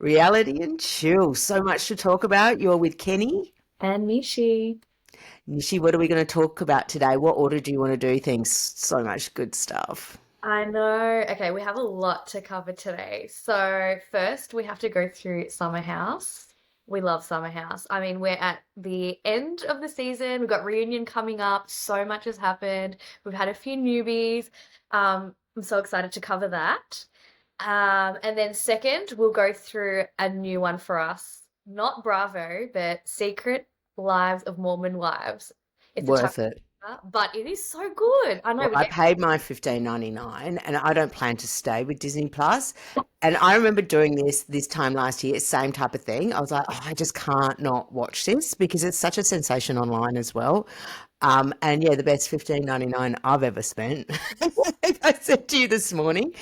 Reality and chill. So much to talk about. You're with Kenny. And Mishi. Nishi, what are we going to talk about today? What order do you want to do things? So much good stuff. I know. Okay, we have a lot to cover today. So, first, we have to go through Summer House. We love Summer House. I mean, we're at the end of the season. We've got reunion coming up. So much has happened. We've had a few newbies. I'm so excited to cover that. And then, second, we'll go through a new one for us. Not Bravo, but Secret Lives of Mormon Wives. It's a Worth it. but it is so good. I know Well, we I get. paid my 15.99, and I don't plan to stay with Disney Plus. And I remember doing this time last year, same type of thing. I was like, oh, I just can't not watch this because it's such a sensation online as well. And yeah, the best 15.99 I've ever spent. I said to you this morning.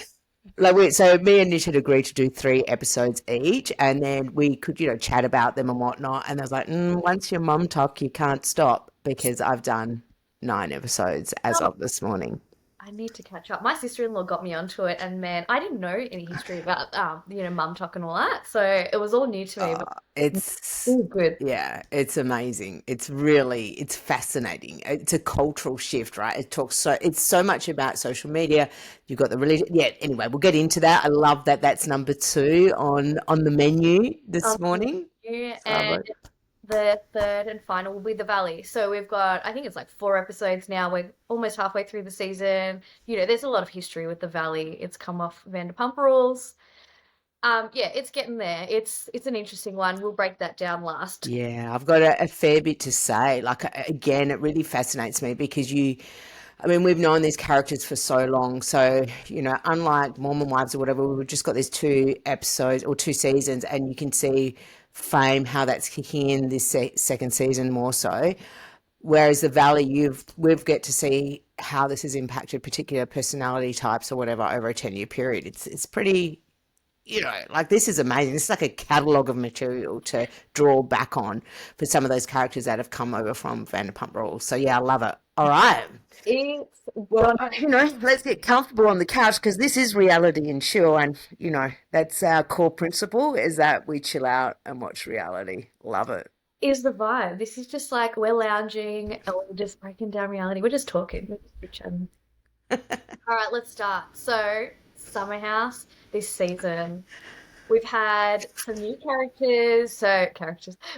So me and Nish had agreed to do 3 episodes each, and then we could, chat about them and whatnot. And I was like, once your mum talk, you can't stop because I've done 9 episodes as of this morning. I need to catch up. My sister-in-law got me onto it, and man, I didn't know any history about mum talk and all that, so it was all new to me. But It's all good. yeah, it's amazing. It's fascinating. It's a cultural shift, right? It's so much about social media. You've got the religion. Yeah, anyway, we'll get into that. I love that that's number 2 on the menu this Um, morning. and Bravo. the third and final will be The Valley. So we've got, I think it's like 4 episodes now. We're almost halfway through the season. There's a lot of history with The Valley. It's come off Vanderpump Rules. Yeah, it's getting there. It's an interesting one. We'll break that down last. Yeah, I've got a fair bit to say. Like, again, it really fascinates me because I mean, we've known these characters for so long. So, unlike Mormon Wives or whatever, we've just got these 2 episodes or 2 seasons, and you can see Fame, how that's kicking in this second season more so. Whereas the Valley, we've get to see how this has impacted particular personality types or whatever over a 10-year period. It's pretty, like this is amazing. This is like a catalogue of material to draw back on for some of those characters that have come over from Vanderpump Rules. So yeah, I love it. All right. It's Well, let's get comfortable on the couch because this is reality and chill, and that's our core principle is that we chill out and watch reality. Love it. is the vibe. This is just like we're lounging and we're just breaking down reality. We're just talking. We're just chatting. All right, let's start. So, Summer House this season. We've had some new characters.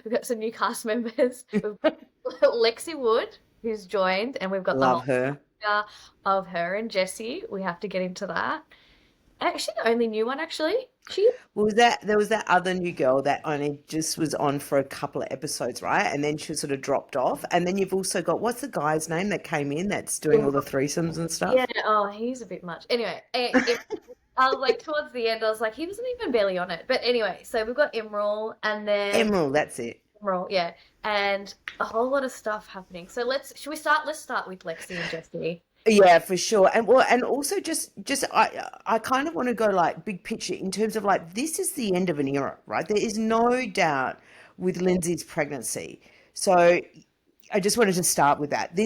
We've got some new cast members. We've got Lexi Wood, who's joined, and we've got the Love whole her. saga of her and Jesse. We have to get into that. Actually, the only new one, actually. She Was there was that other new girl that only just was on for a couple of episodes, right? And then she sort of dropped off. And then you've also got what's the guy's name that came in that's doing all the threesomes and Yeah, stuff? oh, he's a bit much. Anyway, I was like, towards the end, I was like, he wasn't even barely on it. But anyway, so we've got Emerald and then Emerald, that's it. Emerald, yeah, and a whole lot of stuff happening. So should we start? Let's start with Lexi and Jesse. Yeah, for sure. And well, and also just I kind of want to go like big picture in terms of like this is the end of an era, right? There is no doubt with Lindsay's pregnancy. So I just wanted to start with that.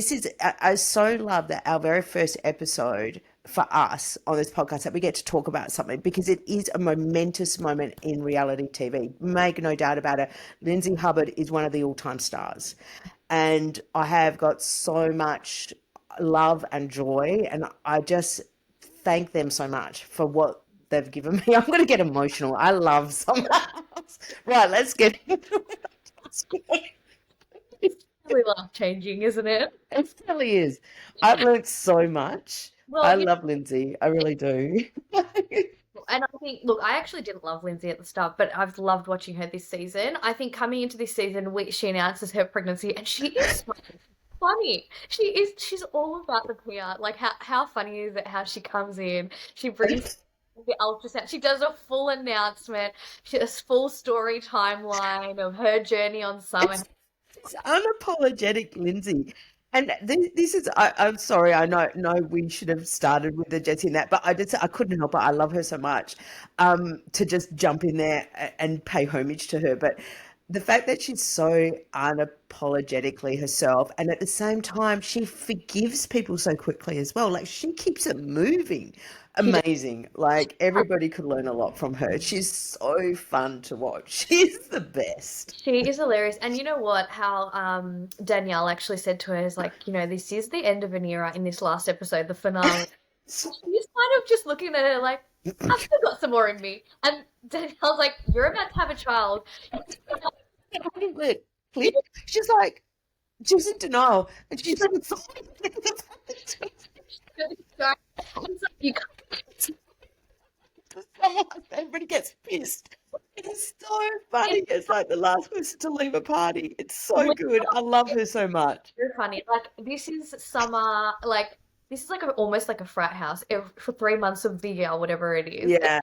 I so love that our very first episode for us on this podcast that we get to talk about something because it is a momentous moment in reality TV. Make no doubt about it. Lindsay Hubbard is one of the all-time stars. And I have got so much love and joy, and I just thank them so much for what they've given me. I'm going to get emotional. I love someone else. Right, let's get into it. It's really life changing, isn't it? It really is. I've learned so much. Well, I love Lindsay. I really do. and I think, look, I actually didn't love Lindsay at the start, but I've loved watching her this season. I think coming into this season, she announces her pregnancy, and she is so funny. She's all about the PR. Like, how funny is it how she comes in? She brings the ultrasound. She does a full announcement. She does full story timeline of her journey on summer. It's unapologetic Lindsay. And this is, I'm sorry, I know we should have started with the Jessie and that, but I couldn't help it. I love her so much to just jump in there and pay homage to her. But the fact that she's so unapologetically herself and at the same time she forgives people so quickly as well. Like she keeps it moving. She does. Amazing. Like everybody could learn a lot from her. She's so fun to watch. She's the best. She is hilarious. And you know what? How Danielle actually said to her is like, this is the end of an era in this last episode, the finale. She's kind of just looking at her like, I've still got some more in me. And Danielle's like, you're about to have a child. Click, click. She's like, she's in denial, and she's like, You everybody gets pissed. It's so funny. It's like the last person to leave a party. It's so good. I love her so much. You're funny. Like this is summer. Like this is like almost like a frat house for 3 months of the year, whatever it is. Yeah.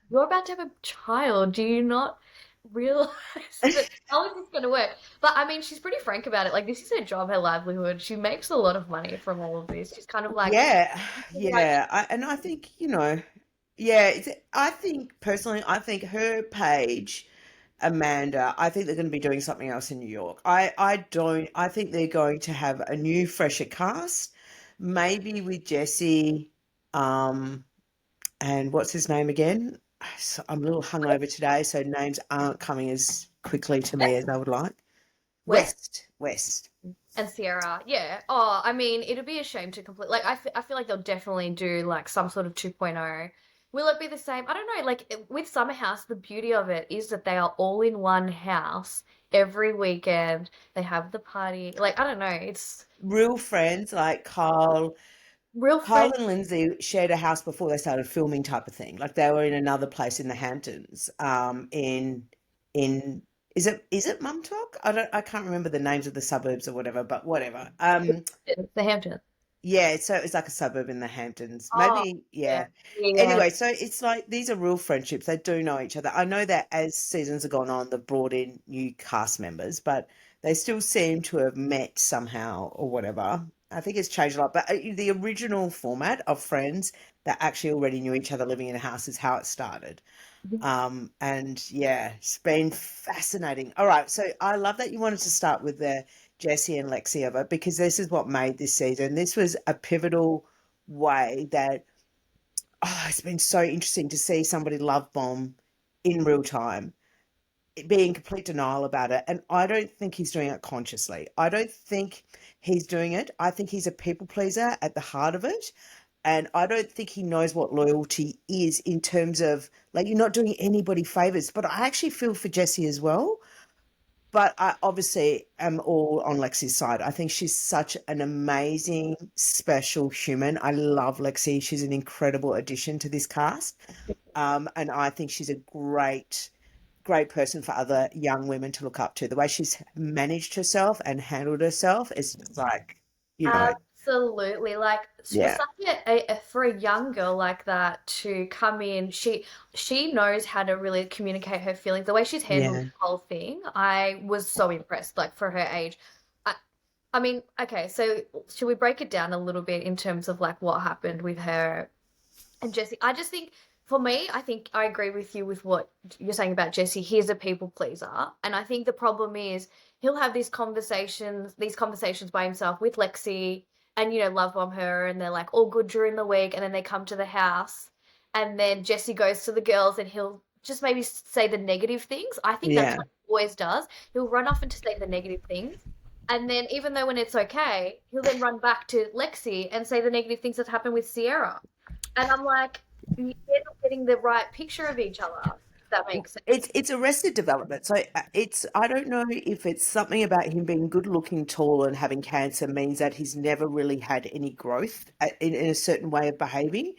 You're about to have a child. Do you not realize that how is this going to work? But I mean, she's pretty frank about it. Like this is her job, her livelihood. She makes a lot of money from all of this. She's kind of like, Yeah, like yeah. And I think, yeah, I think personally, I think her Paige, Amanda, I think they're going to be doing something else in New York. I think they're going to have a new, fresher cast, maybe with Jesse, um, and what's his name again? So I'm a little hungover today, so names aren't coming as quickly to me as I would like. West West. and Sierra. Yeah. Oh, I mean, it'd be a shame to complete. Like, I feel like they'll definitely do like some sort of 2.0. Will it be the same? I don't know. Like with Summer House, the beauty of it is that they are all in one house every weekend. They have the party. Like, I don't know. It's Real friends like Carl. real Kyle friends. and Lindsay shared a house before they started filming, type of thing. Like they were in another place in the Hamptons. In is it Mumtok? I can't remember the names of the suburbs or whatever, but whatever. The Hamptons. Yeah, so it's like a suburb in the Hamptons. Oh, Maybe, yeah. yeah. Yeah. Anyway, so it's like these are real friendships. They do know each other. I know that as seasons have gone on, they've brought in new cast members, but they still seem to have met somehow or whatever. I think it's changed a lot. But the original format of Friends that actually already knew each other living in a house is how it started. And yeah, it's been fascinating. All right, so I love that you wanted to start with the Jesse and Lexi of it because this is what made this season. This was a pivotal way that it's been so interesting to see somebody love bomb in real time, be in complete denial about it. And I don't think he's doing it consciously. I don't think he's doing it. I think he's a people pleaser at the heart of it. And I don't think he knows what loyalty is in terms of like you're not doing anybody favors. But I actually feel for Jessie as well. But I obviously am all on Lexi's side. I think she's such an amazing, special human. I love Lexi. She's an incredible addition to this cast. And I think she's a great person for other young women to look up to. The way she's managed herself and handled herself is just like, Absolutely. Like for yeah, such for a young girl like that to come in, she knows how to really communicate her feelings. The way she's handled yeah, the whole thing, I was so impressed, like for her age. I I mean, okay, so should we break it down a little bit in terms of like what happened with her and Jesse? I just think for me, I think I agree with you with what you're saying about Jesse. He's a people pleaser. And I think the problem is he'll have these conversations by himself with Lexi and, love bomb her and they're like all good during the week and then they come to the house and then Jesse goes to the girls and he'll just maybe say the negative things. I think that's yeah. what he always does. He'll run off and to say the negative things. And then even though when it's okay, he'll then run back to Lexi and say the negative things that happened with Sierra. And I'm like, they're not getting the right picture of each other. If that makes sense. It's Arrested Development. So I don't know if it's something about him being good looking, tall, and having cancer means that he's never really had any growth in a certain way of behaving.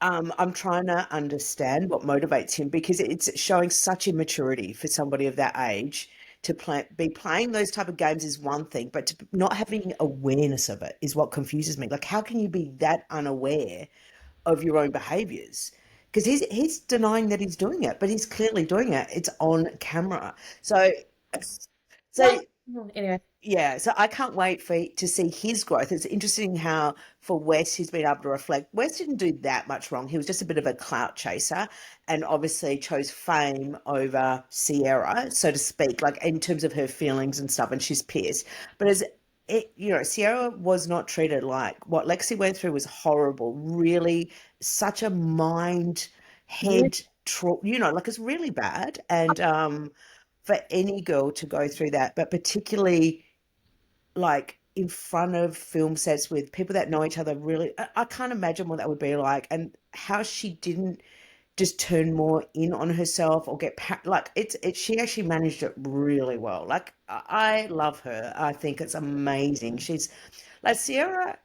I'm trying to understand what motivates him because it's showing such immaturity for somebody of that age to be playing those type of games is one thing, but to not having awareness of it is what confuses me. Like, how can you be that unaware of your own behaviors? Because he's denying that he's doing it, but he's clearly doing it. It's on camera. So Well, so anyway, yeah, so I can't wait to see his growth. It's interesting how for Wes he's been able to reflect. Wes didn't do that much wrong. He was just a bit of a clout chaser and obviously chose fame over Sierra, so to speak, like in terms of her feelings and stuff, and she's pissed. But as Sierra was not treated like what Lexi went through was horrible. Really, such a mind Yeah. head like it's really bad. And for any girl to go through that, but particularly like in front of film sets with people that know each other, really, I can't imagine what that would be like, and how she didn't just turn more in on herself or like she actually managed it really well. Like I love her. I think it's amazing. She's like Sierra.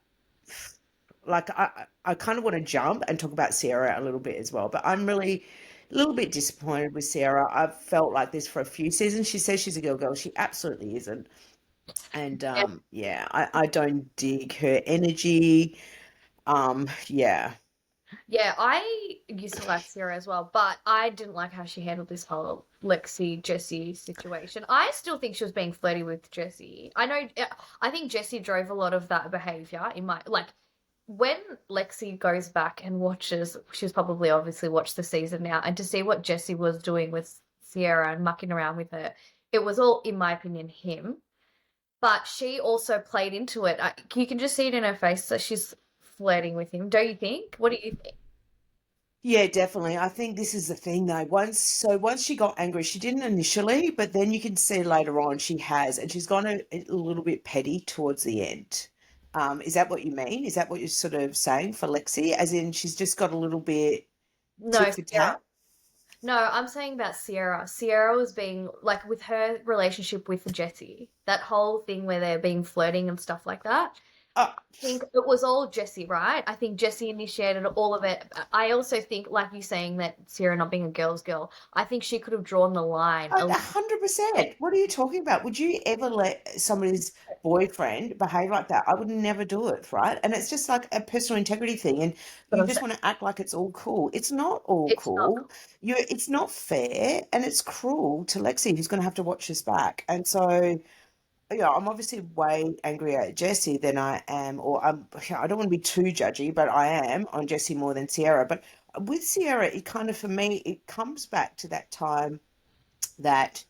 Like I kind of want to jump and talk about Sierra a little bit as well, but I'm really a little bit disappointed with Sierra. I've felt like this for a few seasons. She says she's a girl. She absolutely isn't. And yeah, I don't dig her energy. Yeah. Yeah, I used to like Sierra as well, but I didn't like how she handled this whole Lexi Jesse situation. I still think she was being flirty with Jesse. I know, I think Jesse drove a lot of that behavior in my like when Lexi goes back and watches. She's probably obviously watched the season now, and to see what Jesse was doing with Sierra and mucking around with her, it was all, in my opinion, him. But she also played into it. You can just see it in her face that she's flirting with him. Don't you think? What do you think? Yeah, definitely. I think this is the thing though. Once she got angry, she didn't initially, but then you can see later on she has, and she's gone a little bit petty towards the end. Is that what you mean? Is that what you're sort of saying for Lexi? As in she's just got a little bit No, tit for Sierra. tat? No, I'm saying about Sierra. Sierra was being like with her relationship with Jesse, that whole thing where they're being flirting and stuff like that. Oh, Think it was all Jesse, right? I think Jesse initiated all of it. I also think, like you saying that Sierra not being a girl's girl, I think she could have drawn the line a a little hundred bit. percent. What are you talking about? Would you ever let somebody's boyfriend behave like that? I would never do it, right? And it's just like a personal integrity thing, and But you I'm just saying want to act like it's all cool. It's not all it's not. cool. It's not fair, and it's cruel to Lexi, who's going to have to watch this back. And so, yeah, I'm obviously way angrier at Jesse than I am, or I don't want to be too judgy, but I am on Jesse more than Sierra. But with Sierra, it kind of, for me, it comes back to that time that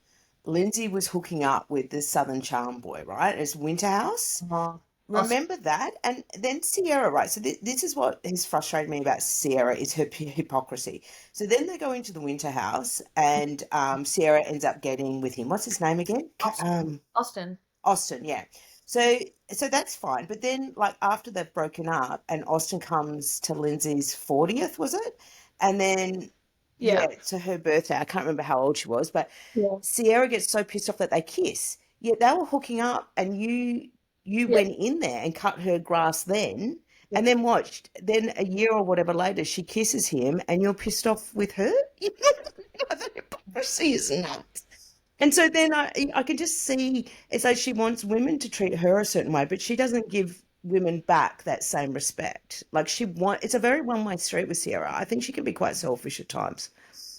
Lindsay was hooking up with the Southern Charm boy, right? As Winterhouse. Oh, Austin. Remember that? And then Sierra, right? So this is what has frustrated me about Sierra is her hypocrisy. So then they go into the Winter House, and Sierra ends up getting with him. What's his name again? Austin. Austin, yeah. So that's fine. But then like after they've broken up and Austin comes to Lindsay's 40th, was it? And then Yeah. yeah, to her birthday. I can't remember how old she was, but Yeah. Sierra gets so pissed off that they kiss. Yet they were hooking up and you Yeah. went in there and cut her grass then Yeah. and then watched. Then a year or whatever later she kisses him and you're pissed off with her? The hypocrisy is nuts. And so then I can just see it's like she wants women to treat her a certain way, but she doesn't give women back that same respect. Like it's a very one-way street with Sierra. I think she can be quite selfish at times.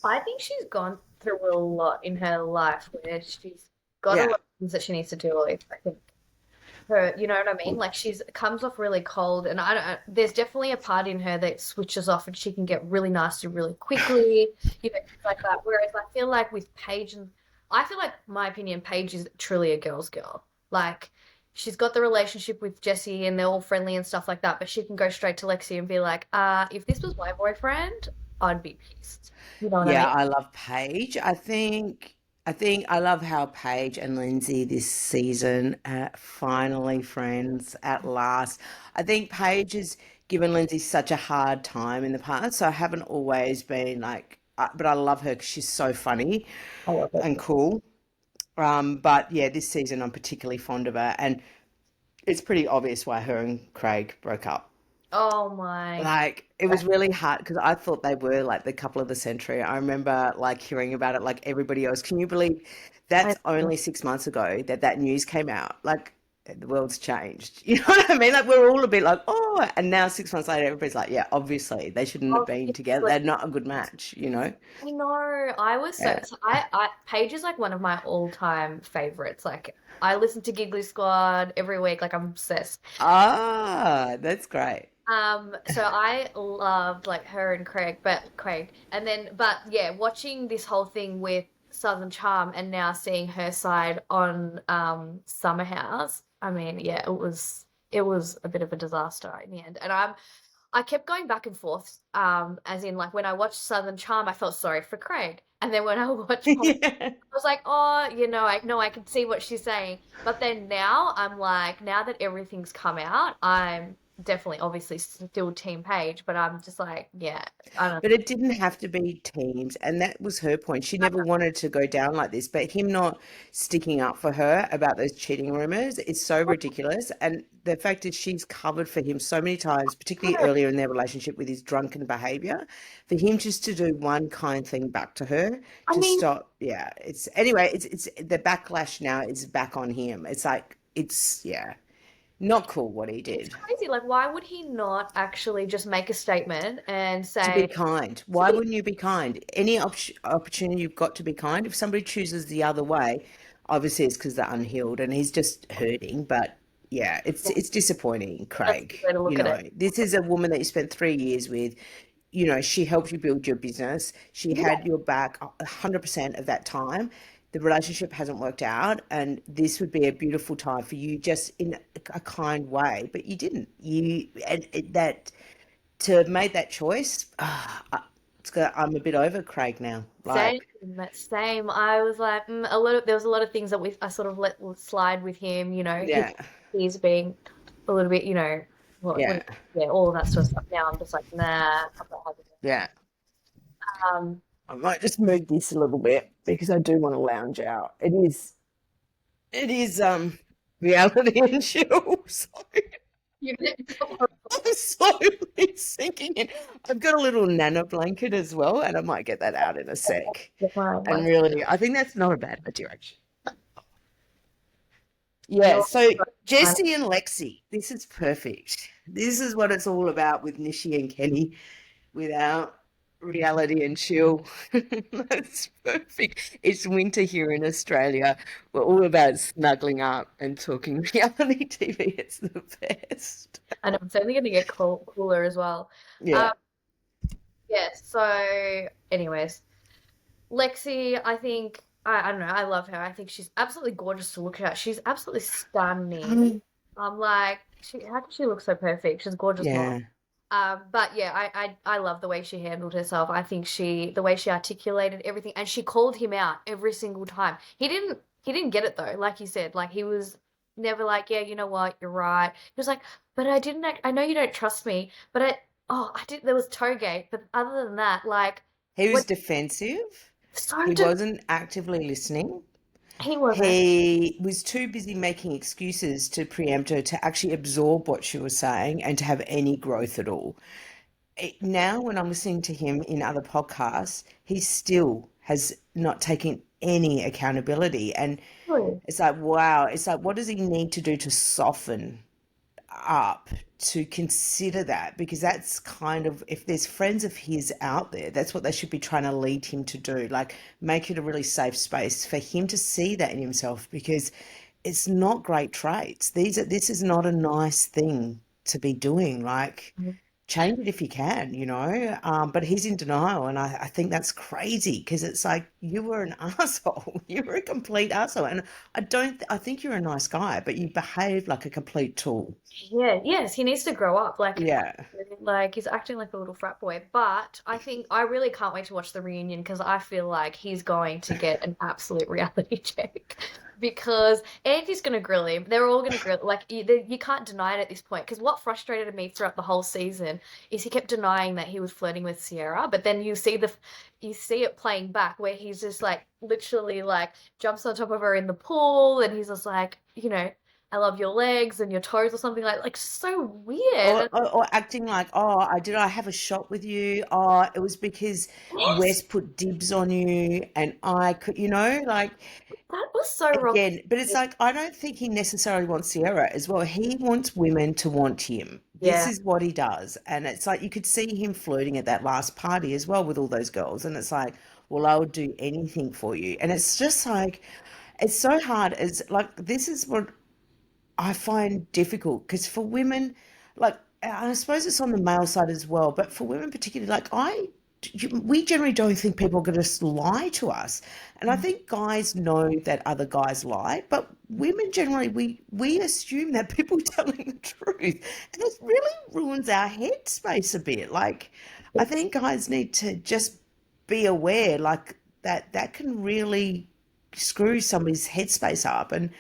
I think she's gone through a lot in her life where she's got a Yeah. lot of things that she needs to deal with. I think her, you know what I mean? Like she's comes off really cold, and I don't. There's definitely a part in her that switches off, and she can get really nasty really quickly, things like that. Whereas I feel like with Paige, and I feel like my opinion, Paige is truly a girl's girl. Like she's got the relationship with Jesse, and they're all friendly and stuff like that. But she can go straight to Lexi and be like, if this was my boyfriend, I'd be pissed. You know what I Yeah, mean? I love Paige. I think I love how Paige and Lindsay this season are finally friends at last. I think Paige has given Lindsay such a hard time in the past, so I haven't always been like, but I love her because she's so funny I love it. and cool. But yeah, this season I'm particularly fond of her, and it's pretty obvious why her and Craig broke up. Oh my Like it was really hard because I thought they were like the couple of the century. I remember like hearing about it like everybody else. Can you believe I that's only 6 months ago that that news came out? Like the world's changed. You know what I mean? Like we're all a bit like, oh, and now 6 months later, everybody's like, yeah, obviously they shouldn't have been together. obviously. They're not a good match, you know? I know. I was Yeah. Paige is like one of my all-time favorites. Like I listen to Giggly Squad every week. Like I'm obsessed. Ah, that's great. So I loved like her and Craig, and then, but yeah, watching this whole thing with Southern Charm and now seeing her side on Summer House. I mean, yeah, it was a bit of a disaster in the end. And I kept going back and forth, as in like when I watched Southern Charm, I felt sorry for Craig. And then when I watched Pop, Yeah. I was like, oh, I know I can see what she's saying. But then now I'm like, now that everything's come out, I'm definitely obviously still Team Page, but I'm just like, yeah, I don't But it didn't have to be teams, and that was her point. She never wanted to go down like this, but him not sticking up for her about those cheating rumors is so ridiculous. And the fact is, she's covered for him so many times, particularly know. earlier in their relationship with his drunken behavior, for him just to do one kind thing back to her I to mean, stop. Yeah, it's anyway. It's the backlash now is back on him. It's like yeah, not cool what he it's did. crazy. Like, why would he not actually just make a statement and To be say, kind. to Why be wouldn't you be kind? Any opportunity you've got to be kind. If somebody chooses the other way, obviously it's because they're unhealed and he's just hurting. But yeah, it's disappointing, that's the Craig. way to You look at know, it. this is a woman that you spent 3 years with. You know, she helped you build your business. She Yeah. had your back 100% of that time. The relationship hasn't worked out, and this would be a beautiful time for you, just in a kind way. But you didn't. That to have made that choice, I'm a bit over Craig now. Same, Like, same. I was like, there was a lot of things that I sort of let slide with him, yeah, he's being a little bit, yeah, yeah, all of that sort of stuff. Now I'm just like, nah, I'm not having it. yeah. Um, I might just move this a little bit because I do want to lounge out. It is reality and chill. Sorry. you I'm slowly sinking in. I've got a little nana blanket as well, and I might get that out in a sec. And like, really, I think that's not a bad idea, actually. Yeah, you're so fine. Jesse and Lexi, this is perfect. This is what it's all about with Nishi and Kenny without reality and chill. That's perfect. It's winter here in Australia. We're all about snuggling up and talking reality TV. It's the best. And it's only going to get cooler as well. Yeah. Um, yeah, so anyways, Lexi, I think I don't know, I love her. I think she's absolutely gorgeous to look at. She's absolutely stunning. I'm like, how can she look so perfect? She's a gorgeous mom. Yeah. But yeah, I love the way she handled herself. I think the way she articulated everything, and she called him out every single time. He didn't get it though, like you said. Like he was never like, yeah, you know what, you're right. He was like, but I didn't act, I know you don't trust me, but I did. There was Toegate, but other than that, like, He was what defensive. so He did wasn't actively listening. he wasn't. He was too busy making excuses to preempt her to actually absorb what she was saying and to have any growth at all. Now, when I'm listening to him in other podcasts, he still has not taken any accountability. And Really. it's like, wow, it's like, what does he need to do to soften up to consider that? Because that's kind of, if there's friends of his out there, that's what they should be trying to lead him to do, like make it a really safe space for him to see that in himself, because it's not great traits. This is not a nice thing to be doing. Like, change it if you can, but he's in denial, and I think that's crazy, because it's like, you were an asshole. You were a complete asshole, and I think you're a nice guy, but you behave like a complete tool. Yeah, yes, he needs to grow up. Yeah. Like he's acting like a little frat boy. But I think I really can't wait to watch the reunion because I feel like he's going to get an absolute reality check. Because Andy's going to grill him. They're all going to grill. Like you can't deny it at this point. Because what frustrated me throughout the whole season is he kept denying that he was flirting with Sierra. But then you see it playing back where he's just like literally like jumps on top of her in the pool, and he's just like, I love your legs and your toes or something like so Or, weird. or, or acting like, oh, I have a shot with you. Oh, it was because Yes, Wes put dibs on you and I could, like, that was so wrong. again, but it's like, I don't think he necessarily wants Sierra as well. He wants women to want him. This Yeah. is what he does. And it's like, you could see him flirting at that last party as well with all those girls. And it's like, well, I would do anything for you. And it's just like, it's so hard. It's like, this is what I find difficult, because for women, like, I suppose it's on the male side as well, but for women particularly, like, I we generally don't think people are going to just lie to us. And I think guys know that other guys lie, but women generally, we assume that people are telling the truth. And it really ruins our headspace a bit. Like, I think guys need to just be aware, like, that can really screw somebody's headspace up. And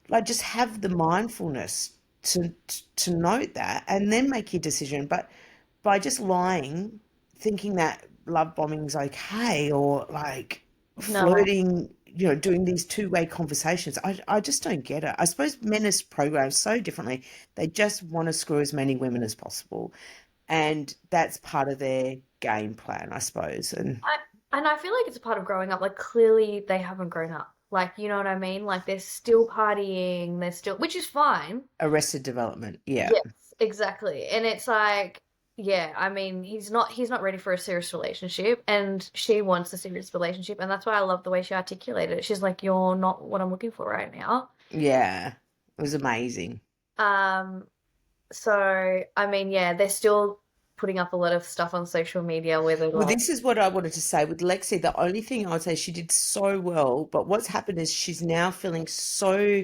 like just have the mindfulness to note that and then make your decision. But by just lying, thinking that love bombing's okay, or like No. flirting, doing these two-way conversations, I just don't get it. I suppose men are programmed so differently. They just want to screw as many women as possible, and that's part of their game plan, I suppose. And I and I feel like it's a part of growing up. Like clearly they haven't grown up. Like you know what I mean? Like they're still partying, they're still, which is fine. Arrested Development, yeah. Yes, exactly. And it's like, yeah, I mean, he's not ready for a serious relationship and she wants a serious relationship and that's why I love the way she articulated it. She's like, "You're not what I'm looking for right now." Yeah, it was amazing. Um, so I mean, yeah, they're still putting up a lot of stuff on social media where they're Well, like, this is what I wanted to say with Lexi. The only thing I would say, she did so well, but what's happened is she's now feeling so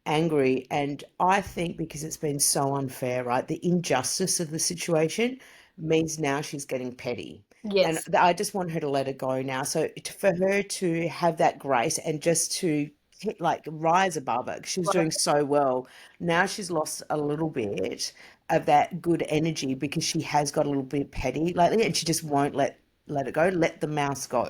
angry. And I think because it's been so unfair, right? The injustice of the situation means now she's getting petty. And yes, I just want her to let it go now. So for her to have that grace and just to like rise above it, 'cause she was doing so well. Now she's lost a little bit of that good energy because she has got a little bit petty lately, and she just won't let it go. Let the mouse go.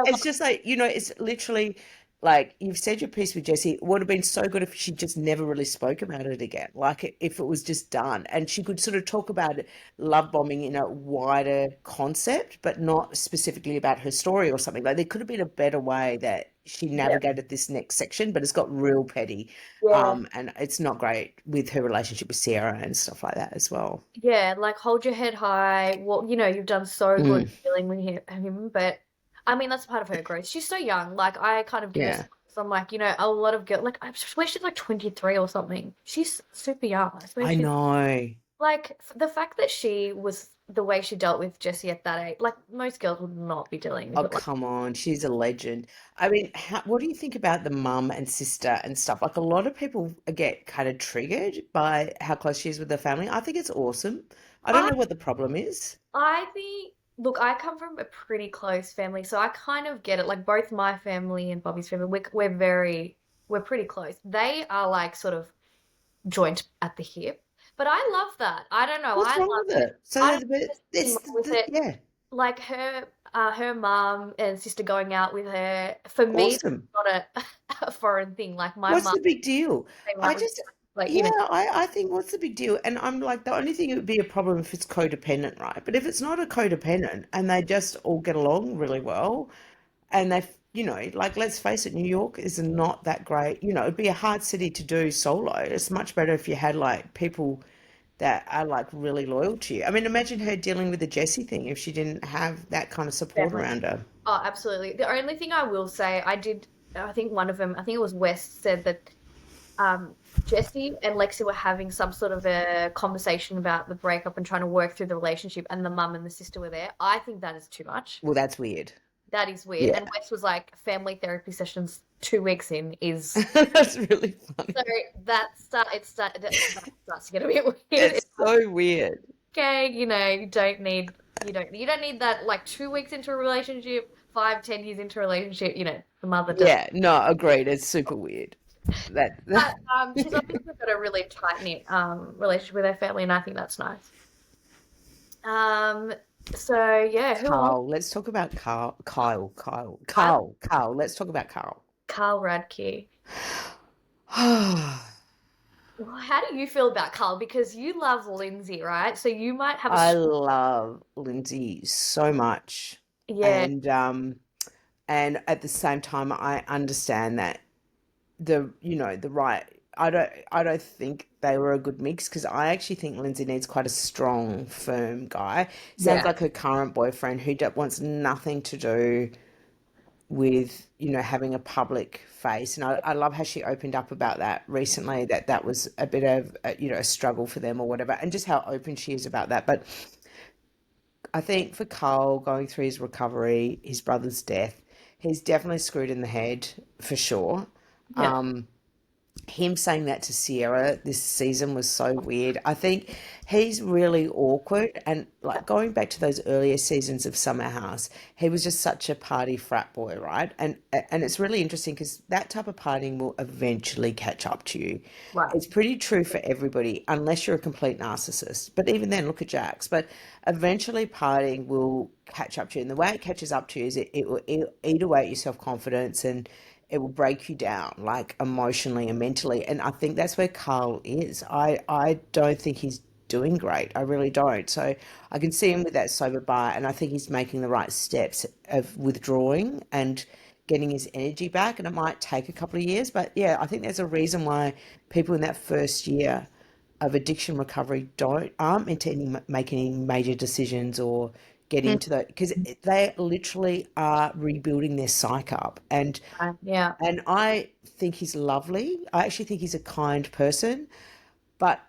It's just like, it's literally like you've said your piece with Jessie. It would have been so good if she just never really spoke about it again. Like if it was just done and she could sort of talk about it, love bombing in a wider concept, but not specifically about her story or something. Like there could have been a better way that she yeah, navigated this next section, but it's got real petty. yeah, And it's not great with her relationship with Sierra and stuff like that as well. yeah. Like hold your head high. Well, you've done so good Mm, dealing with him, but I mean that's part of her growth. She's so young. Like I kind of give her yeah, some, like a lot of girl. Like I swear she's like 23 or something. She's super young. I swear I she's know. like the fact that she was the way she dealt with Jesse at that age. Like most girls would not be dealing with Oh, it. Like come on. She's a legend. I mean, what do you think about the mum and sister and stuff? Like, a lot of people get kind of triggered by how close she is with her family. I think it's awesome. I don't I know what the problem is. I think, look, I come from a pretty close family, so I kind of get it. Like both my family and Bobby's family, we're pretty close. They are like sort of joint at the hip, but I love that. I don't know. What's I wrong love with it. it? So, I don't think there's anything it's, wrong with it. yeah, Like her mom and sister going out with her. For me, that's awesome. not a foreign thing. Like my What's mom the big deal? came I out with just, like yeah, I think what's the big deal? And I'm like, the only thing it would be a problem if it's codependent, right? But if it's not a codependent and they just all get along really well, and like, let's face it, New York is not that great. It'd be a hard city to do solo. It's much better if you had like people that are like really loyal to you. I mean, imagine her dealing with the Jessie thing if she didn't have that kind of support family. around her. Oh, absolutely. The only thing I will say, I think one of them, I think it was West, said that um, Jesse and Lexi were having some sort of a conversation about the breakup and trying to work through the relationship, and the mum and the sister were there. I think that is too much. Well, that's weird. That is weird. Yeah. And West was like, family therapy sessions 2 weeks in is That's really funny. so that starts to get a bit weird. It's It's like, so weird. okay, you don't need that like 2 weeks into a relationship, 5, 10 years into a relationship. The mother does. Yeah, no, agreed. It's super weird. That, But she's obviously got a really tight knit relationship with her family, and I think that's nice. Um, so yeah, who else? Carl. Let's talk about Carl. I Carl. Let's talk about Carl. Carl Radke. Well, how do you feel about Carl? Because you love Lindsay, right? So you might have a I love Lindsay so much. yeah, And at the same time I understand that the right, I don't think they were a good mix, because I actually think Lindsay needs quite a strong, firm guy. Sounds yeah, like her current boyfriend who wants nothing to do with having a public face. And I love how she opened up about that recently, that was a bit of a struggle for them or whatever, and just how open she is about that. But I think for Carl going through his recovery, his brother's death, he's definitely screwed in the head for sure. Yeah. Um, him saying that to Sierra this season was so weird. I think he's really awkward. And like going back to those earlier seasons of Summer House, he was just such a party frat boy, right? And it's really interesting because that type of partying will eventually catch up to you. Right. It's pretty true for everybody, unless you're a complete narcissist. But even then, look at Jax. But eventually, partying will catch up to you. And the way it catches up to you is it will eat away at your self confidence and it will break you down, like emotionally and mentally. And I think that's where Carl is. I don't think he's doing great. I really don't. So I can see him with that sober bar, and I think he's making the right steps of withdrawing and getting his energy back. And it might take a couple of years, but yeah, I think there's a reason why people in that first year of addiction recovery don't aren't meant to make any major decisions or get Mm, into that because they literally are rebuilding their psyche up. yeah. And I think he's lovely. I actually think he's a kind person, but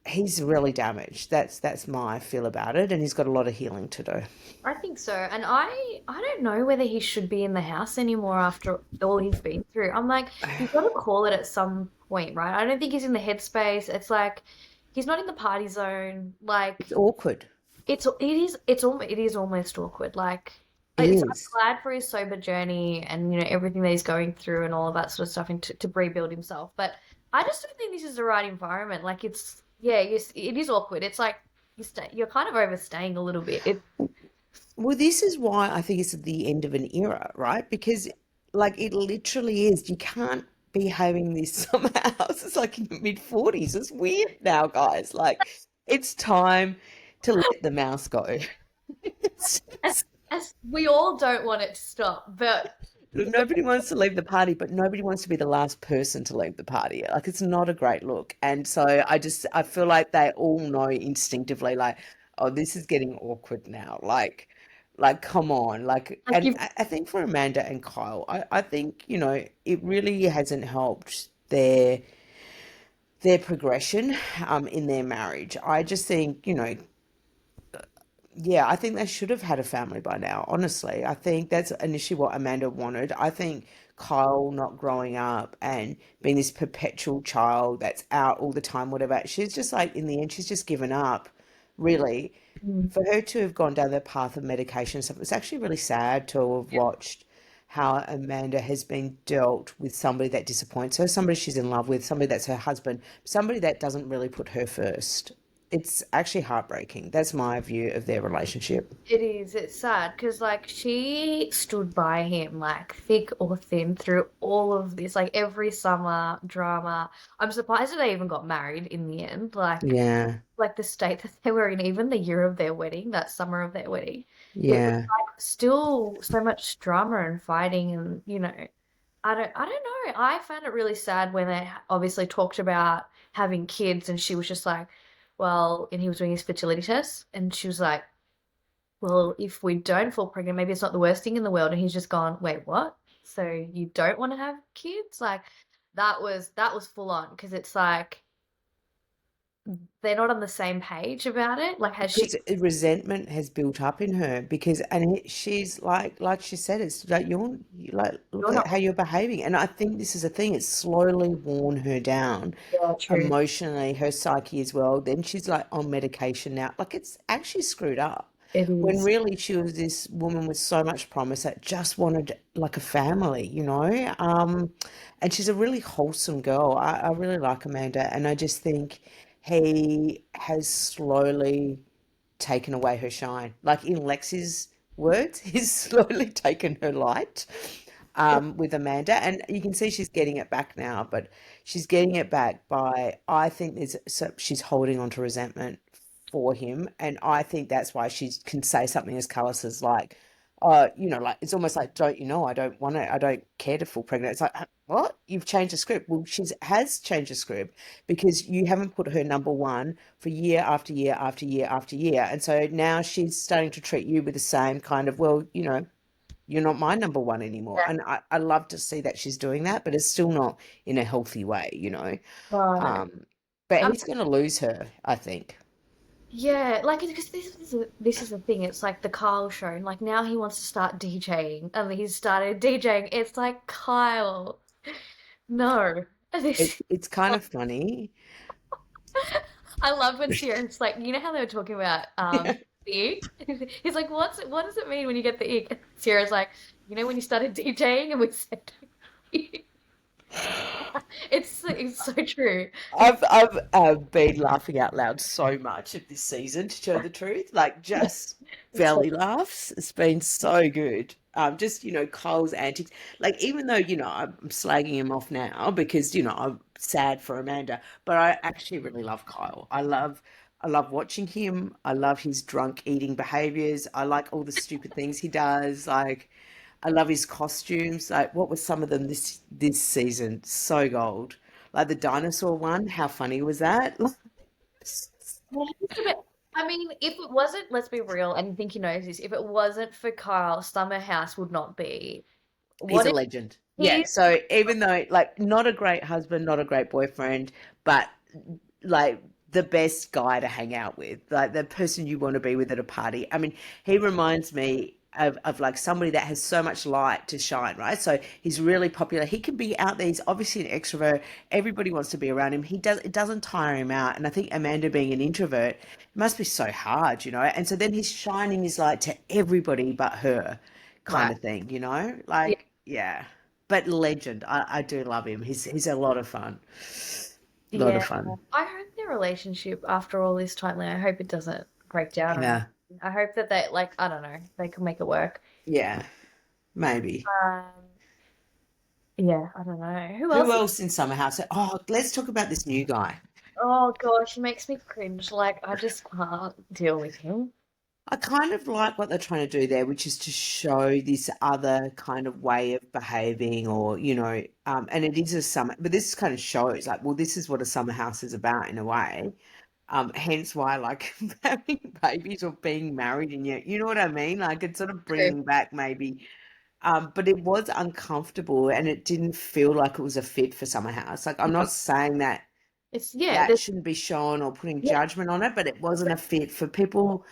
he's really damaged. That's my feel about it, and he's got a lot of healing to do. I think so. And I don't know whether he should be in the house anymore after all he's been through. I'm like, you've got to call it at some point, right? I don't think he's in the headspace. It's like he's not in the party zone. It's Like awkward. it is almost awkward. Like It it's I'm is. glad for his sober journey and everything that he's going through and all of that sort of stuff and to rebuild himself. But I just don't think this is the right environment. Like it's yeah, it is awkward. It's like you're kind of overstaying a little bit. Well, this is why I think it's the end of an era, right? Because like it literally is. You can't be having this summer house. It's like in your mid 40s. It's weird now, guys. Like it's time to let the mouse go. It's as as we all don't want it to stop, but nobody wants to leave the party, but nobody wants to be the last person to leave the party. Like it's not a great look. And so I feel like they all know instinctively, like, oh, this is getting awkward now. Like come on. Like like and you've I think for Amanda and Kyle, I think, it really hasn't helped their progression in their marriage. I just think, yeah, I think they should have had a family by now, honestly. I think that's initially what Amanda wanted. I think Kyle not growing up and being this perpetual child that's out all the time, whatever, she's just like, in the end, she's just given up, really. mm, For her to have gone down the path of medication and stuff, it's actually really sad to have watched how Amanda has been dealt with somebody that disappoints her, somebody she's in love with, somebody that's her husband, somebody that doesn't really put her first. It's actually heartbreaking. That's my view of their relationship. it is. It's sad because like she stood by him like thick or thin through all of this, like every summer drama. I'm surprised that they even got married in the end. Yeah, Like the state that they were in, even the year of their wedding, that summer of their wedding, it was yeah. like still so much drama and fighting and I don't know. I found it really sad when they obviously talked about having kids and she was just like, well, and he was doing his fertility test and she was like, well, if we don't fall pregnant, maybe it's not the worst thing in the world. And he's just gone, wait, what? So you don't want to have kids? Like that was full on because it's like they're not on the same page about it. Like has she Because resentment has built up in her because, and she's like she said, it's like like, look you're at not how you're behaving. And I think this is a thing, it's slowly worn her down yeah, true. emotionally, her psyche as well. Then she's like on medication now. Like it's actually screwed up. It When is. really she was this woman with so much promise that just wanted like a family, and she's a really wholesome girl. I really like Amanda, and I just think he has slowly taken away her shine. Like in Lexi's words, he's slowly taken her light with Amanda, and you can see she's getting it back now. But she's getting it back by I think she's holding on to resentment for him, and I think that's why she can say something as callous as like, like it's almost like, don't you know, I don't care to fall pregnant. It's like, what? You've changed the script. Well, she has changed the script because you haven't put her number one for year after year after year after year. And so now she's starting to treat you with the same kind of, well, you're not my number one anymore. Yeah. And I love to see that she's doing that, but it's still not in a healthy way. Oh, no. Um, but Um, he's going to lose her, I think. Yeah, like because this is the thing. It's like the Kyle show. Like now he wants to start DJing, and he's started DJing. It's like Kyle, no. This It's kind of funny. I love when Sierra's like, you know how they were talking about the ick? He's like, what does it mean when you get the ick? Sierra's like, you know when you started DJing and we said it's so true. It's I've been laughing out loud so much of this season, to tell the truth. Like just it's so belly laughs. It's been so good. Just Cole's antics. Like even though I'm slagging him off now because I'm sad for Amanda, but I actually really love Kyle. I love watching him. I love his drunk eating behaviors. I like all the stupid things he does. Like I love his costumes. Like, what were some of them this season? So gold. Like the dinosaur one. How funny was that? well, it's a bit- I mean, if it wasn't, let's be real, and I think you know this, if it wasn't for Kyle, Summer House would not be He's what a it legend. Yeah. is. So even though, like, not a great husband, not a great boyfriend, but like the best guy to hang out with, like the person you want to be with at a party. I mean, he reminds me of like somebody that has so much light to shine, right? So he's really popular. He can be out there. He's obviously an extrovert. Everybody wants to be around him. It doesn't tire him out. And I think Amanda being an introvert, it must be so hard. And so then he's shining his light to everybody but her kind Right. of thing. Yeah. Like, yeah. But legend. I do love him. He's a lot of fun. A lot of Yeah. fun. I hope their relationship after all this time, like, I hope it doesn't break down or anything. Yeah. I hope that they like, I don't know, they can make it work. Yeah. Maybe. Um, yeah, I don't know. Who Who else? else in Summer House? Oh, let's talk about this new guy. Oh gosh, he makes me cringe. Like I just can't deal with him. I kind of like what they're trying to do there, which is to show this other kind of way of behaving, or and it is a summer, but this kind of shows like, well, this is what a summer house is about in a way. Hence why, like, having babies or being married, and you know what I mean? Like, it's sort of True. bringing back maybe. But it was uncomfortable, and it didn't feel like it was a fit for summer house. Like, I'm No, not saying that it's yeah, that shouldn't be shown or putting yeah, judgment on it, but it wasn't a fit for people.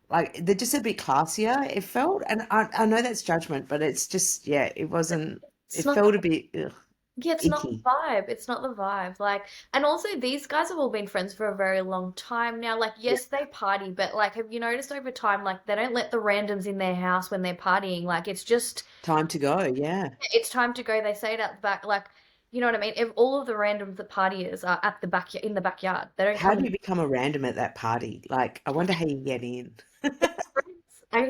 Like they're just a bit classier, it felt. And I know that's judgment, but it's just, yeah, it wasn't, it's it not felt a bit ugh, yeah, it's not the icky. vibe. It's not the vibe. Like, and also these guys have all been friends for a very long time now. Like, Yeah. yes, they party, but like, have you noticed over time, like, they don't let the randoms in their house when they're partying. Like, it's just, Time to go, yeah. it's time to go. They say it out the back. Like, you know what I mean? If all of the randoms that partiers are at the back in the backyard, they don't How come do in. you become a random at that party? Like, I wonder how you get in. It's friends. I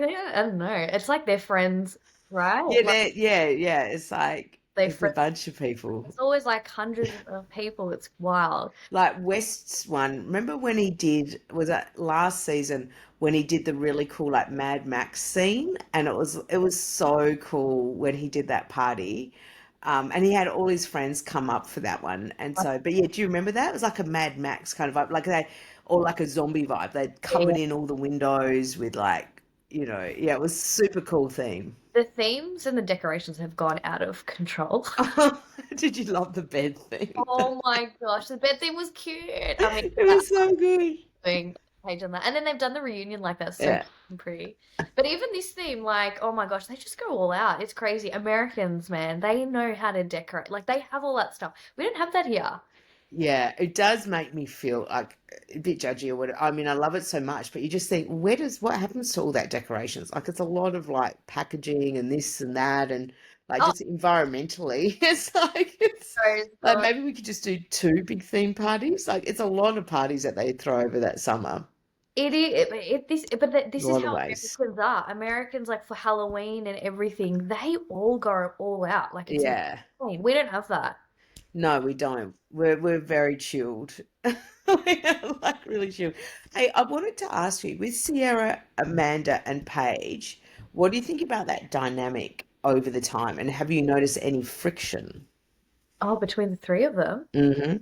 don't know. It's like they're friends, right? Yeah, Like yeah. It's like they it's a friends. bunch of people. It's always like hundreds of people. It's wild. Like West's one, remember when he did, was that last season when he did the really cool like Mad Max scene? And it was so cool when he did that party. And he had all his friends come up for that one. And so, but yeah, do you remember that? It was like a Mad Max kind of vibe, or like a zombie vibe. They'd covered Yeah. in all the windows with like, yeah, it was super cool theme. The themes and the decorations have gone out of control. Did you love the bed theme? Oh my gosh, the bed theme was cute. I mean, It was so good. doing page on that, and then they've done the reunion like that, so Yeah. cute and pretty. But even this theme, like, oh my gosh, they just go all out. It's crazy. Americans, man, they know how to decorate. Like, they have all that stuff. We don't have that here. Yeah, it does make me feel like a bit judgy or whatever. I mean, I love it so much, but you just think, what happens to all that decorations? Like, it's a lot of like packaging and this and that, and like Oh, just environmentally, so like so maybe we could just do two big theme parties. Like, it's a lot of parties that they throw over that summer, it is. a This is lot of how ways. Americans are. Americans, like for Halloween and everything, they all go all out. Like it's Yeah. insane. We don't have that. No, we don't. We're very chilled. We are like really chilled. Hey, I wanted to ask you, with Sierra, Amanda, and Paige, what do you think about that dynamic over the time? And have you noticed any friction? Oh, between the three of them, Hmm.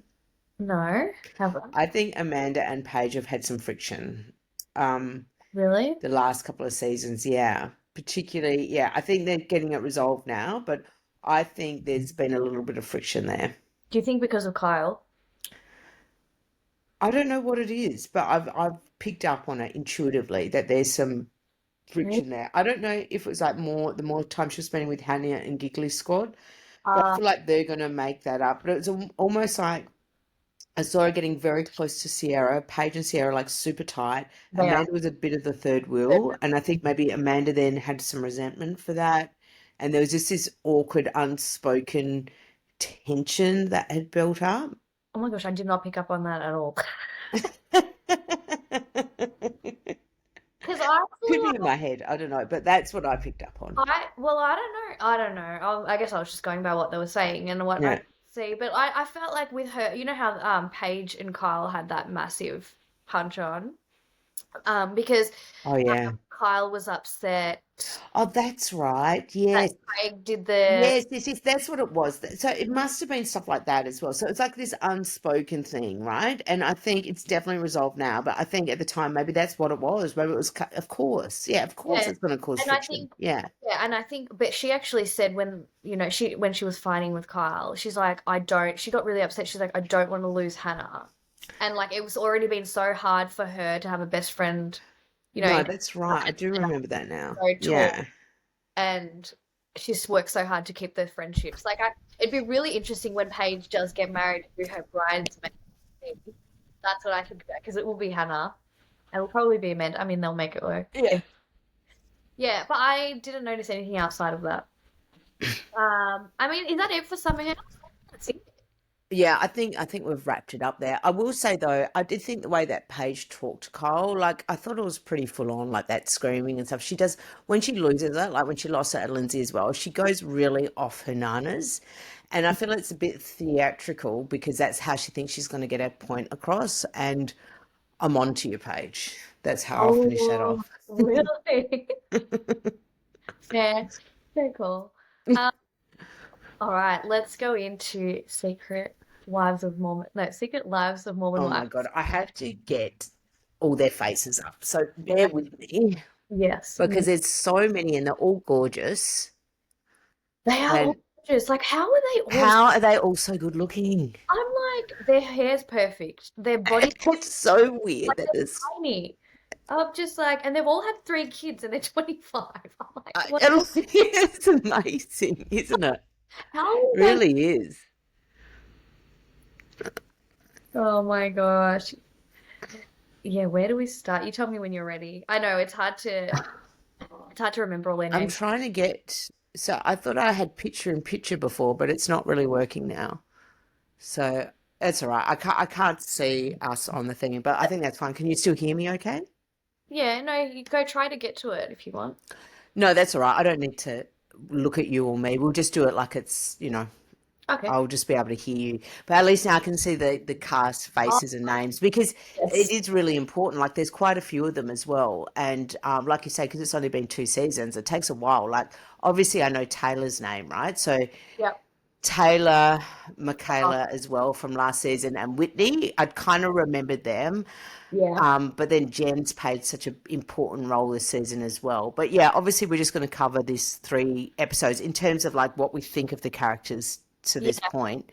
no, haven't I think Amanda and Paige have had some friction, um, really. the last couple of seasons. Yeah, particularly, yeah. I think they're getting it resolved now, but I think there's been a little bit of friction there. Do you think because of Kyle? I don't know what it is, but I've picked up on it intuitively that there's some Really? friction there. I don't know if it was like the more time she was spending with Hannah and Giggly Squad, but I Uh, feel like they're gonna make that up. But it's almost like I saw her getting very close to Sierra, Paige and Sierra like super tight. they are. Amanda was a bit of the third wheel, and I think maybe Amanda then had some resentment for that. And there was just this awkward, unspoken tension that had built up. Oh my gosh, I did not pick up on that at all. Because I Could feel be in like my head, I don't know, but that's what I picked up on. I don't know. I don't know. I guess I was just going by what they were saying and what I Yeah. could see. But I felt like with her, you know how Paige and Kyle had that massive punch on, because Oh yeah. Kyle was upset. Oh, that's right. That Yes. Craig did the Yes, that's what it was. So it must have been stuff like that as well. So it's like this unspoken thing, right? And I think it's definitely resolved now, but I think at the time maybe that's what it was. Maybe it was, of course. Yeah, of course yeah, it's going to cause and I friction. think Yeah. yeah, and I think, but she actually said when when she was fighting with Kyle, she's like, I don't. She got really upset. She's like, I don't want to lose Hannah, and like it was already been so hard for her to have a best friend, No, in that's right. I do remember that now. so tall, Yeah. and she's worked so hard to keep the friendships. It'd be really interesting when Paige does get married to her bridesmaid. That's what I think because it will be Hannah. It will probably be Amanda. I mean, they'll make it work. Yeah. Yeah, but I didn't notice anything outside of that. I mean, is that it for Summer House? That's it. Yeah, I think we've wrapped it up there. I will say though, I did think the way that Paige talked to Kyle, like I thought it was pretty full on, like that screaming and stuff. She does when she loses it, like when she lost it at Lindsay as well. She goes really off her nanas, and I feel it's a bit theatrical because that's how she thinks she's going to get her point across. And I'm on to you, Paige. That's how I'll finish that Oh, off. really? Fair. Very cool. Um, all right, let's go into Secret Lives of Mormon Oh my Wives. God, I have to get all their faces up. So bear with me Yes, because there's so many and they're all gorgeous. they are all And gorgeous. Like, how are they all? how are they all so good looking? I'm like, their hair's perfect. Their body It's so weird like that they're this. tiny. I'm just like, and they've all had 3 kids and they're 25. I'm like, what? It's amazing, isn't it? How are they? Really is. Oh my gosh. Yeah, where do we start? You tell me when you're ready. I know it's hard to remember all their I'm names. trying to get. So I thought I had picture in picture before, but it's not really working now. So that's all right. I can't see us on the thing, but I think that's fine. Can you still hear me okay? Yeah, no, you go try to get to it if you want. No, that's all right. I don't need to look at you or me. We'll just do it like it's. Okay. I'll just be able to hear you. But at least now I can see the cast Oh, faces and names because it yes. is really important. Like there's quite a few of them as well. And like you say, because it's only been 2 seasons, it takes a while. Like obviously I know Taylor's name, right? So Yep. Taylor, Oh, Michaela as well from last season and Whitney, I'd kind of remembered them. yeah. But then Jen's played such an important role this season as well. But yeah, obviously we're just going to cover these 3 episodes in terms of like what we think of the characters to this Yeah. point.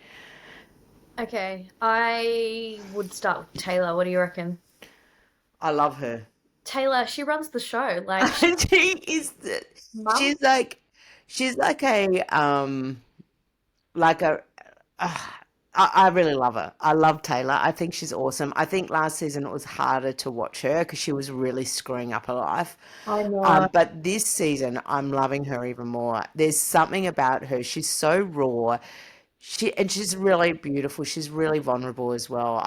Okay. I would start with Taylor. What do you reckon? I love her. Taylor, she runs the show. Like she She is mum. she's like a uh, I really love her. I love Taylor. I think she's awesome. I think last season it was harder to watch her because she was really screwing up her life. I know. But this season I'm loving her even more. There's something about her. She's so raw. She's really beautiful. She's really vulnerable as well.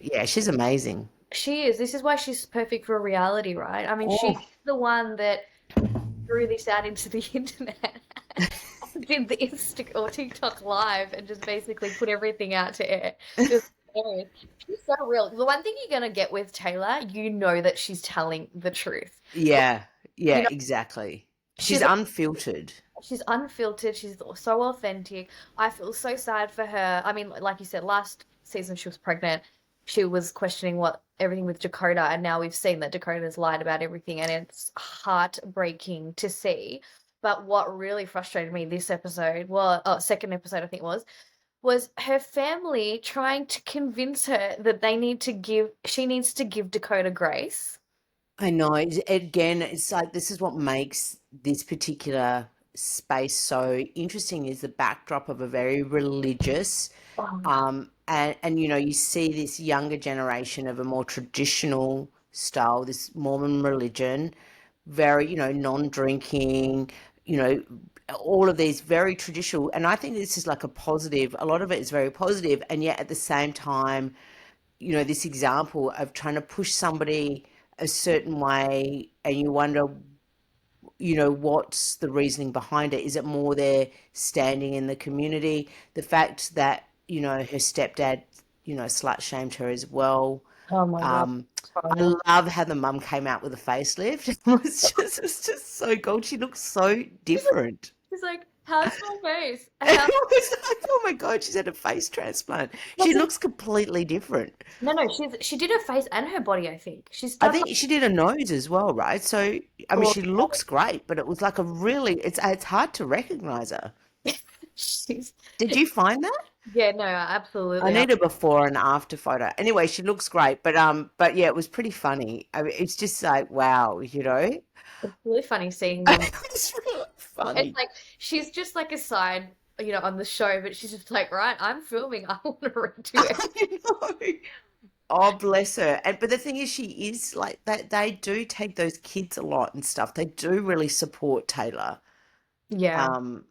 Yeah, she's amazing. She is. This is why she's perfect for reality, right? I mean, she's Oh, the one that threw this out into the internet, did the Insta or TikTok live, and just basically put everything out to air. It was hilarious. She's so real. The one thing you're gonna get with Taylor, you know that she's telling the truth. Like, yeah, you yeah, know, exactly. She's she's unfiltered. she's unfiltered. She's so authentic. I feel so sad for her. I mean, like you said, last season she was pregnant. She was questioning what everything with Dakota, and now we've seen that Dakota's lied about everything, and it's heartbreaking to see. But what really frustrated me this episode, well, second episode I think it was her family trying to convince her that she needs to give Dakota grace. I know. Again, it's like this is what makes this particular space so interesting is the backdrop of a very religious, Oh, and you see this younger generation of a more traditional style, this Mormon religion, very, non-drinking, you know, all of these very traditional, and I think this is like a positive. A lot of it is very positive, and yet at the same time, this example of trying to push somebody a certain way, and you wonder, what's the reasoning behind it? Is it more their standing in the community? The fact that, her stepdad, slut shamed her as well. oh my God. Um, Horrible. I love how the mum came out with a facelift. It's just so gold. She looks so She's like, different. she's like, how's my face? It How? was like, oh my God, she's had a face transplant. She That's looks completely different. No, no, she did her face and her body, I think. She's I done think she did a nose as well, right? So, I mean, like she looks great, but it was like a really, it's hard to recognize her. she's Did you find that? yeah, no, I absolutely. need a before and after photo. Anyway, she looks great, but yeah, it was pretty funny. I mean, it's just like, wow, It's really funny seeing them. It's really It's funny. like she's just like a side, on the show, but she's just like, right, I'm filming. I want to redo it. I know. Oh, bless her. And but the thing is, she is like that. They do take those kids a lot and stuff. They do really support Taylor. Yeah, Um,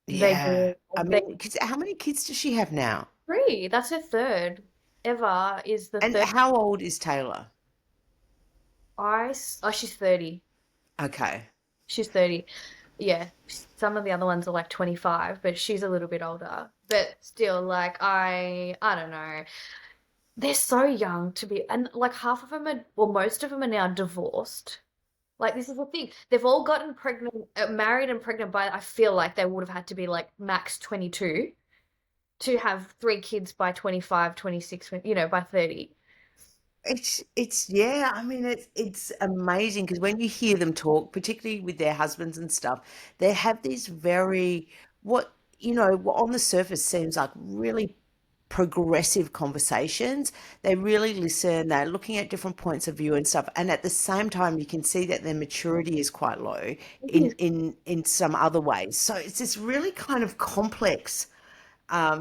they yeah. do. I They mean, 'cause how many kids does she have now? three. That's her third. Eva is the And third. how old is Taylor? Oh, she's 30. Okay. She's 30. Yeah, some of the other ones are like 25, but she's a little bit older. But still, like I don't know. They're so young to be, and like half of them are, well, most of them are now divorced. Like this is the thing. They've all gotten pregnant, married and pregnant by, I feel like they would have had to be like max 22 to have three kids by 25, 26, by 30. It's yeah, I mean it's amazing because when you hear them talk, particularly with their husbands and stuff, they have these very what on the surface seems like really progressive conversations. They really listen, they're looking at different points of view and stuff. And at the same time you can see that their maturity is quite low It in is. in some other ways. So it's this really kind of complex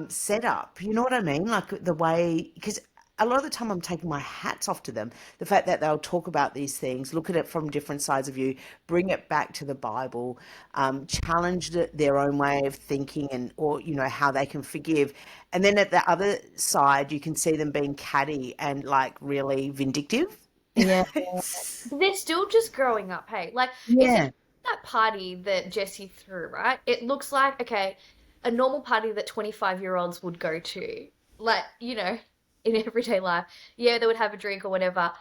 setup. You know what I mean? Like the way, because a lot of the time I'm taking my hats off to them. The fact that they'll talk about these things, look at it from different sides of view, bring it back to the Bible, challenge their own way of thinking and or how they can forgive. And then at the other side, you can see them being catty and like really vindictive. Yeah. It's- They're still just growing up, hey. Like if you yeah. that party that Jesse threw, right? It looks like, okay, a normal party that 25-year-olds would go to. Like, in everyday life. Yeah, they would have a drink or whatever.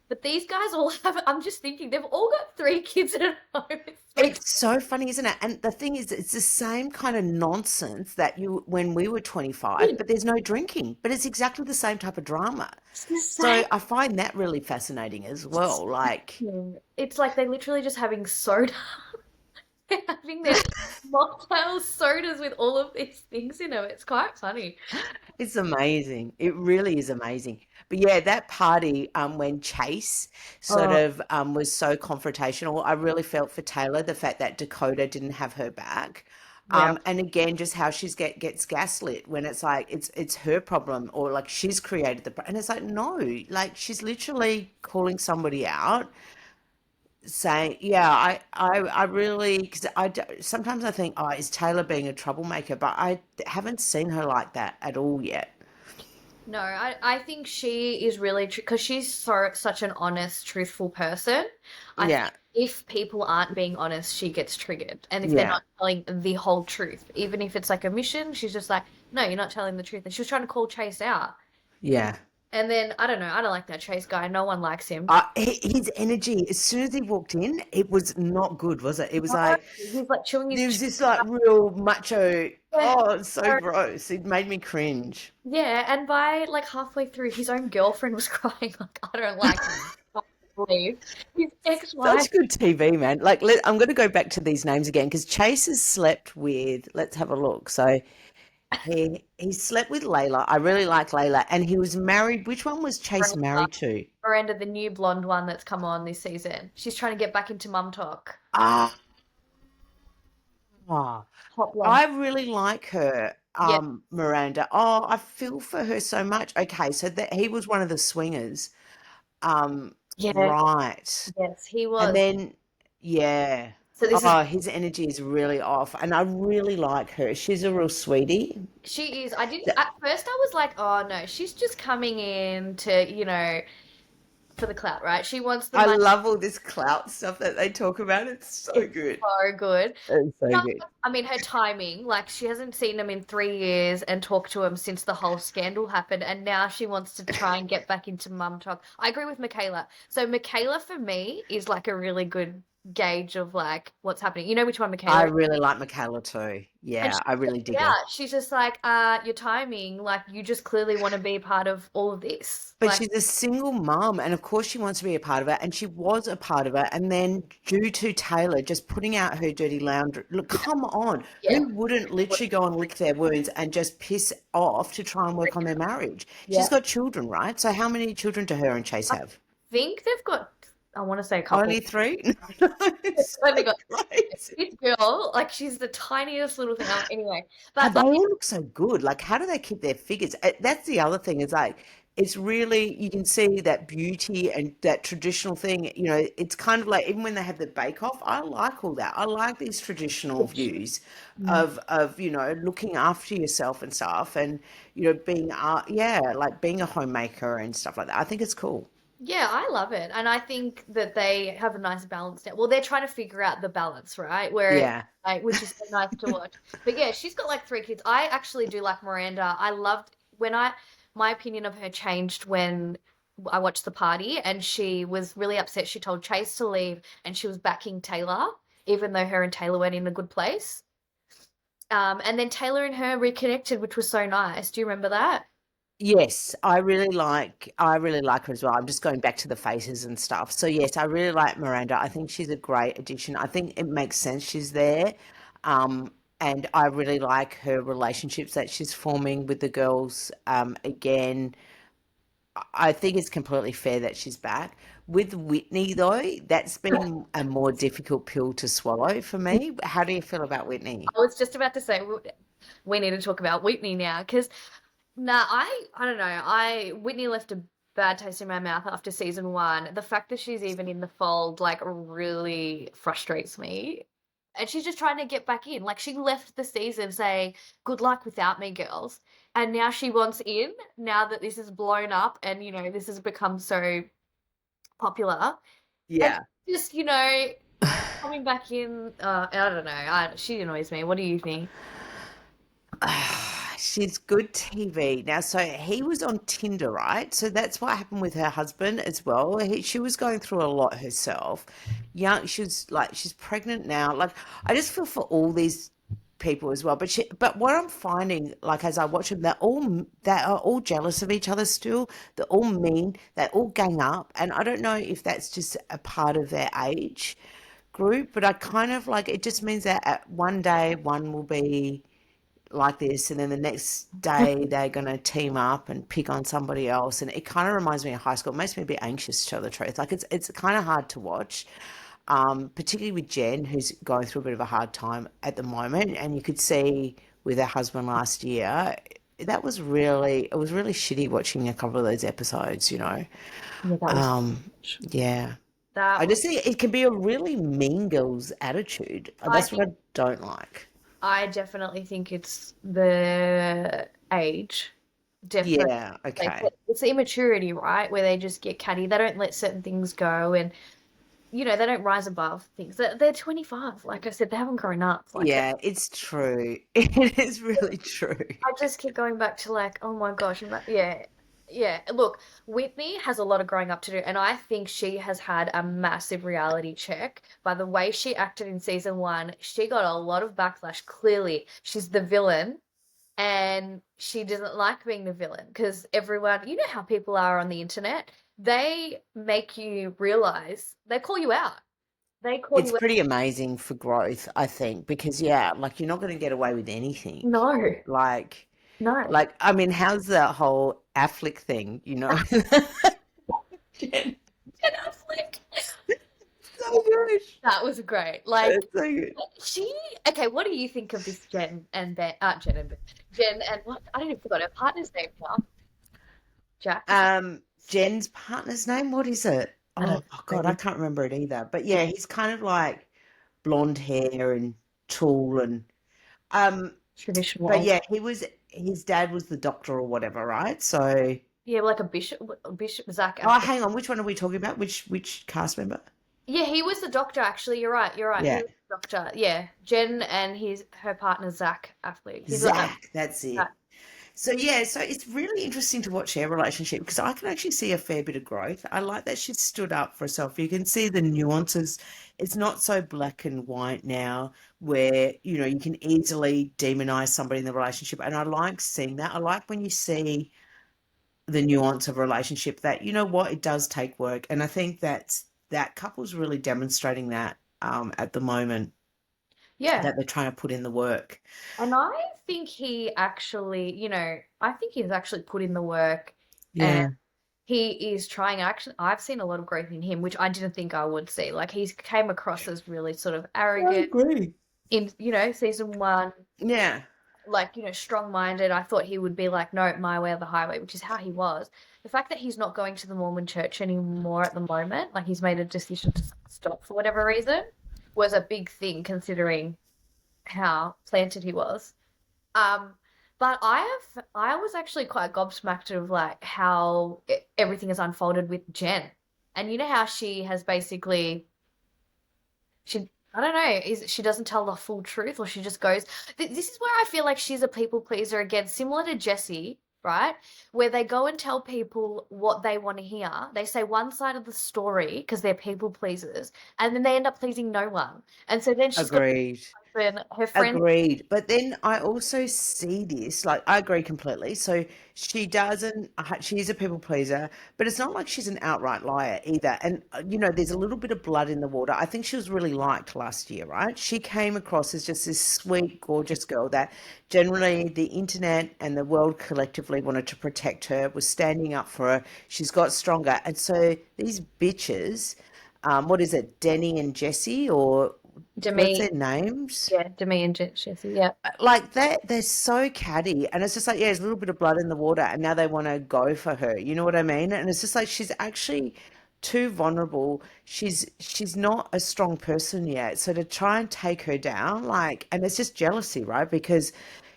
But these guys all have, I'm just thinking, they've all got three kids at home. It's so It's so funny, isn't it? And the thing is, it's the same kind of nonsense that you when we were 25, funny. but there's no drinking. But it's exactly the same type of drama. It's the So same. I find that really fascinating as well. Like, It's like they're literally just having soda. They're having their mocktails, sodas with all of these things in them. It's quite funny. it's amazing. It really is amazing. But yeah, that party, when Chase sort Oh, of was so confrontational, I really felt for Taylor, the fact that Dakota didn't have her back. yeah. And again, just how gets gaslit when it's like it's her problem or like she's created and it's like no, like she's literally calling somebody out, saying, yeah, I really because sometimes I think, oh, is Taylor being a troublemaker? But I haven't seen her like that at all yet. No, I think she is really true because she's such an honest, truthful person. I think Yeah, if people aren't being honest, she gets triggered. And if they're yeah, not telling the whole truth, even if it's like a mission, she's just like, no, you're not telling the truth. And she was trying to call Chase out. yeah. And then I don't know, I don't like that Chase guy. No one likes him. His energy, as soon as he walked in, it was not good, was it? It was No, like he's like chewing his there was chew. this like real macho. Yeah, Oh, it's so gross. It made me cringe. yeah, and by like halfway through, his own girlfriend was crying like, I don't like him. I can't believe his ex-wife. Such good TV, man. Like, I'm going to go back to these names again because Chase has slept with. Let's have a look. So he slept with Layla. I really like Layla, and he was married. Which one was Chase Miranda, married to? Miranda, the new blonde one that's come on this season. She's trying to get back into Mum Talk. Ah, Hot blonde. I really like her, Yeah, Miranda. Oh, I feel for her so much. Okay, so that he was one of the swingers. yeah, Right. yes, he And was. then, yeah. So this is Oh, his energy is really off, and I really like her. She's a real sweetie. she is. I didn't Th- at first. I was like, oh no, she's just coming in to for the clout, right? She wants the I money. love all this clout stuff that they talk about. It's so It's good. so good. It's so No, good. I mean, her timing, like she hasn't seen him in 3 years and talked to him since the whole scandal happened, and now she wants to try and get back into Mum Talk. I agree with Michaela. So Michaela for me is like a really good gauge of like what's happening. You know which one I Michaela is? really like Michaela too. And Yeah, she I really dig yeah, her. she's just like, your timing, like you just clearly want to be part of all of this. But Like, she's a single mum, and of course she wants to be a part of it, and she was a part of it. And then, due to Taylor just putting out her dirty laundry, look, come on, yeah, who wouldn't literally go and lick their wounds and just piss off to try and work on their marriage? She's yeah. got children, right? So, how many children do her and Chase I have? think they've got, I want to say a couple. Only three? No, it's Only so got crazy. this girl, like she's the tiniest little thing. Anyway, but And they like, all look so good. Like, how do they keep their figures? That's the other thing is like, it's really, you can see that beauty and that traditional thing. It's kind of like, even when they have the bake off, I like all that. I like these traditional views mm, of looking after yourself and stuff and being, yeah, like being a homemaker and stuff like that. I think it's cool. yeah, I love it, and I think that they have a nice balance now. Well, they're trying to figure out the balance, right? Where it, Yeah. like, which is so nice to watch. But yeah, she's got like 3 kids. I actually do like Miranda. I loved when I my opinion of her changed when I watched the party, and she was really upset. She told Chase to leave, and she was backing Taylor, even though her and Taylor weren't in a good place. And then Taylor and her reconnected, which was so nice. Do you remember that? Yes, I really like her as well. I'm just going back to the faces and stuff. So yes, I really like Miranda. I think she's a great addition. I think it makes sense she's there. Um, and I really like her relationships that she's forming with the girls. Again, I think it's completely fair that she's back. With Whitney though, that's been a more difficult pill to swallow for me. How do you feel about Whitney? I was just about to say we need to talk about Whitney now because nah, I don't know. I Whitney left a bad taste in my mouth after season 1. The fact that she's even in the fold like really frustrates me. And she's just trying to get back in. Like she left the season saying, "Good luck without me, girls." And now she wants in, now that this is blown up and this has become so popular. And Yeah. just, coming back in, I don't know. She annoys me. What do you think? She's good TV. Now, so he was on Tinder, right? So that's what happened with her husband as well. She was going through a lot herself. Young, she's pregnant now. Like, I just feel for all these people as well. But what I'm finding, like as I watch them, they are all jealous of each other still. They're all mean. They all gang up, and I don't know if that's just a part of their age group. But I kind of like it. Just means that at one day one will be like this, and then the next day they're going to team up and pick on somebody else, and it kind of reminds me of high school. It makes me a bit anxious, to tell the truth. Like it's kind of hard to watch, particularly with Jen, who's going through a bit of a hard time at the moment, and you could see with her husband last year. It was really shitty watching a couple of those episodes. Yeah, that was um yeah, that I was just think it can be a really mean girl's attitude. I That's think what I don't like. I definitely think it's the age. Definitely. Yeah, Like okay. it's the immaturity, right? Where they just get catty. They don't let certain things go and they don't rise above things. They're 25. Like I said, they haven't grown up. Like Yeah, it's true. It is really true. I just keep going back to like, oh my gosh, yeah. Yeah, look, Whitney has a lot of growing up to do, and I think she has had a massive reality check by the way she acted in season 1. She got a lot of backlash. Clearly, she's the villain, and she doesn't like being the villain because everyone, you know how people are on the internet, they make you realize, they call you out. They call It's you pretty amazing for growth, I think, because yeah, like you're not going to get away with anything. no, Like, no. like I mean, how's that whole Affleck thing? You know, Jen, Ben Affleck. so good. That was great. Like It's so good. she. Okay, what do you think of this Jen and Ben? Jen and Ben. Jen and what? I don't even forgot her partner's name now. Jack. Is it? Jen's partner's name, what is it? I don't Oh, oh God, I know. can't remember it either. But yeah, he's kind of like blonde hair and tall and um. Traditional But old. yeah, his dad was the doctor or whatever, right? So, Yeah, like a bishop, Zach oh, Affleck. hang on, which one are we talking about? Which cast member? Yeah, he was the doctor. Actually, you're right. You're right. He Yeah. was the doctor. Yeah, Jen and her partner Zach Affleck. He's like Zach, that's it. that. So yeah, so it's really interesting to watch their relationship because I can actually see a fair bit of growth. I like that she's stood up for herself. You can see the nuances. It's not so black and white now where, you can easily demonize somebody in the relationship. And I like seeing that. I like when you see the nuance of a relationship that, you know what, it does take work. And I think that couple's really demonstrating that at the moment Yeah, that they're trying to put in the work. and I think he actually, I think he's actually put in the work, and Yeah, he is trying. Actually, I've seen a lot of growth in him, which I didn't think I would see. Like he's came across as really sort of I arrogant agree. in, season one, Yeah, like, strong-minded. I thought he would be like, no, my way or the highway, which is how he was. The fact that he's not going to the Mormon church anymore at the moment, like he's made a decision to stop for whatever reason, was a big thing considering how planted he was. Um, but I was actually quite gobsmacked of like how everything has unfolded with Jen. And you know how she has basically she I don't know, is she doesn't tell the full truth or she just goes this is where I feel like she's a people pleaser again, similar to Jessie, right? Where they go and tell people what they want to hear. They say one side of the story because they're people pleasers, and then they end up pleasing no one. And so then she's got agreed. her friend. Agreed. But then I also see this, like, I agree completely. So she doesn't, she's a people pleaser, but it's not like she's an outright liar either. And, there's a little bit of blood in the water. I think she was really liked last year, right? She came across as just this sweet, gorgeous girl that generally the internet and the world collectively wanted to protect her, was standing up for her. She's got stronger. And so these bitches, what is it, Denny and Jesse, or what's Demi, their names? yeah, Demi and Jessie, yeah. Like they're so catty, and it's just like, yeah, there's a little bit of blood in the water, and now they want to go for her, you know what I mean? And it's just like she's actually too vulnerable. She's not a strong person yet, so to try and take her down, like, and it's just jealousy, right? Because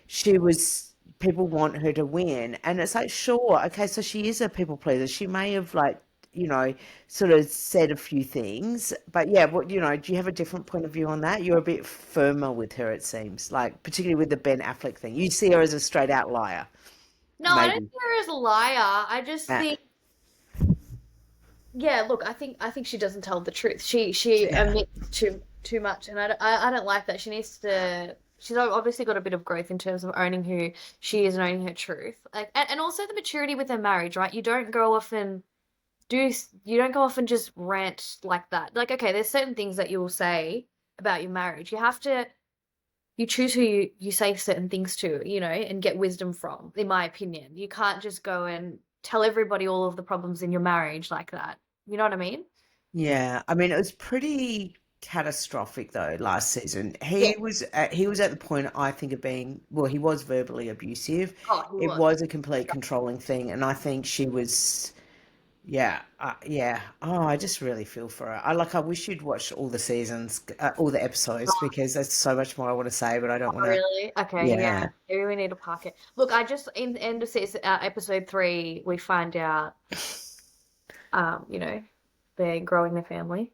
she was people want her to win, and it's like, sure, okay, so she is a people pleaser. She may have, like, you know sort of said a few things, but yeah, do you have a different point of view on that? You're a bit firmer with her, it seems, like, particularly with the Ben Affleck thing. You see her as a straight out liar, No, I don't maybe. see her as a liar. I just Yeah, think, yeah, look, I think she doesn't tell the truth. She yeah, omits too much, and I don't like that. She needs to. She's obviously got a bit of growth in terms of owning who she is and owning her truth, like, and also the maturity with her marriage, right? You don't go off and just rant like that. Like, okay, there's certain things that you will say about your marriage. You choose who you say certain things to, and get wisdom from, in my opinion. You can't just go and tell everybody all of the problems in your marriage like that. You know what I mean? yeah. I mean, it was pretty catastrophic though last season. Yeah. He was at the point, I think, of being, well, he was verbally abusive. Oh, he It was. was a complete controlling thing, and I think she was. Yeah, yeah. Oh, I just really feel for her. I wish you'd watched all the seasons, all the episodes, because there's so much more I want to say, but I don't want Oh, to. really? Okay, yeah. Yeah. Maybe we need to park it. Look, in the end of season, episode 3, we find out, um, you know, they're growing their family.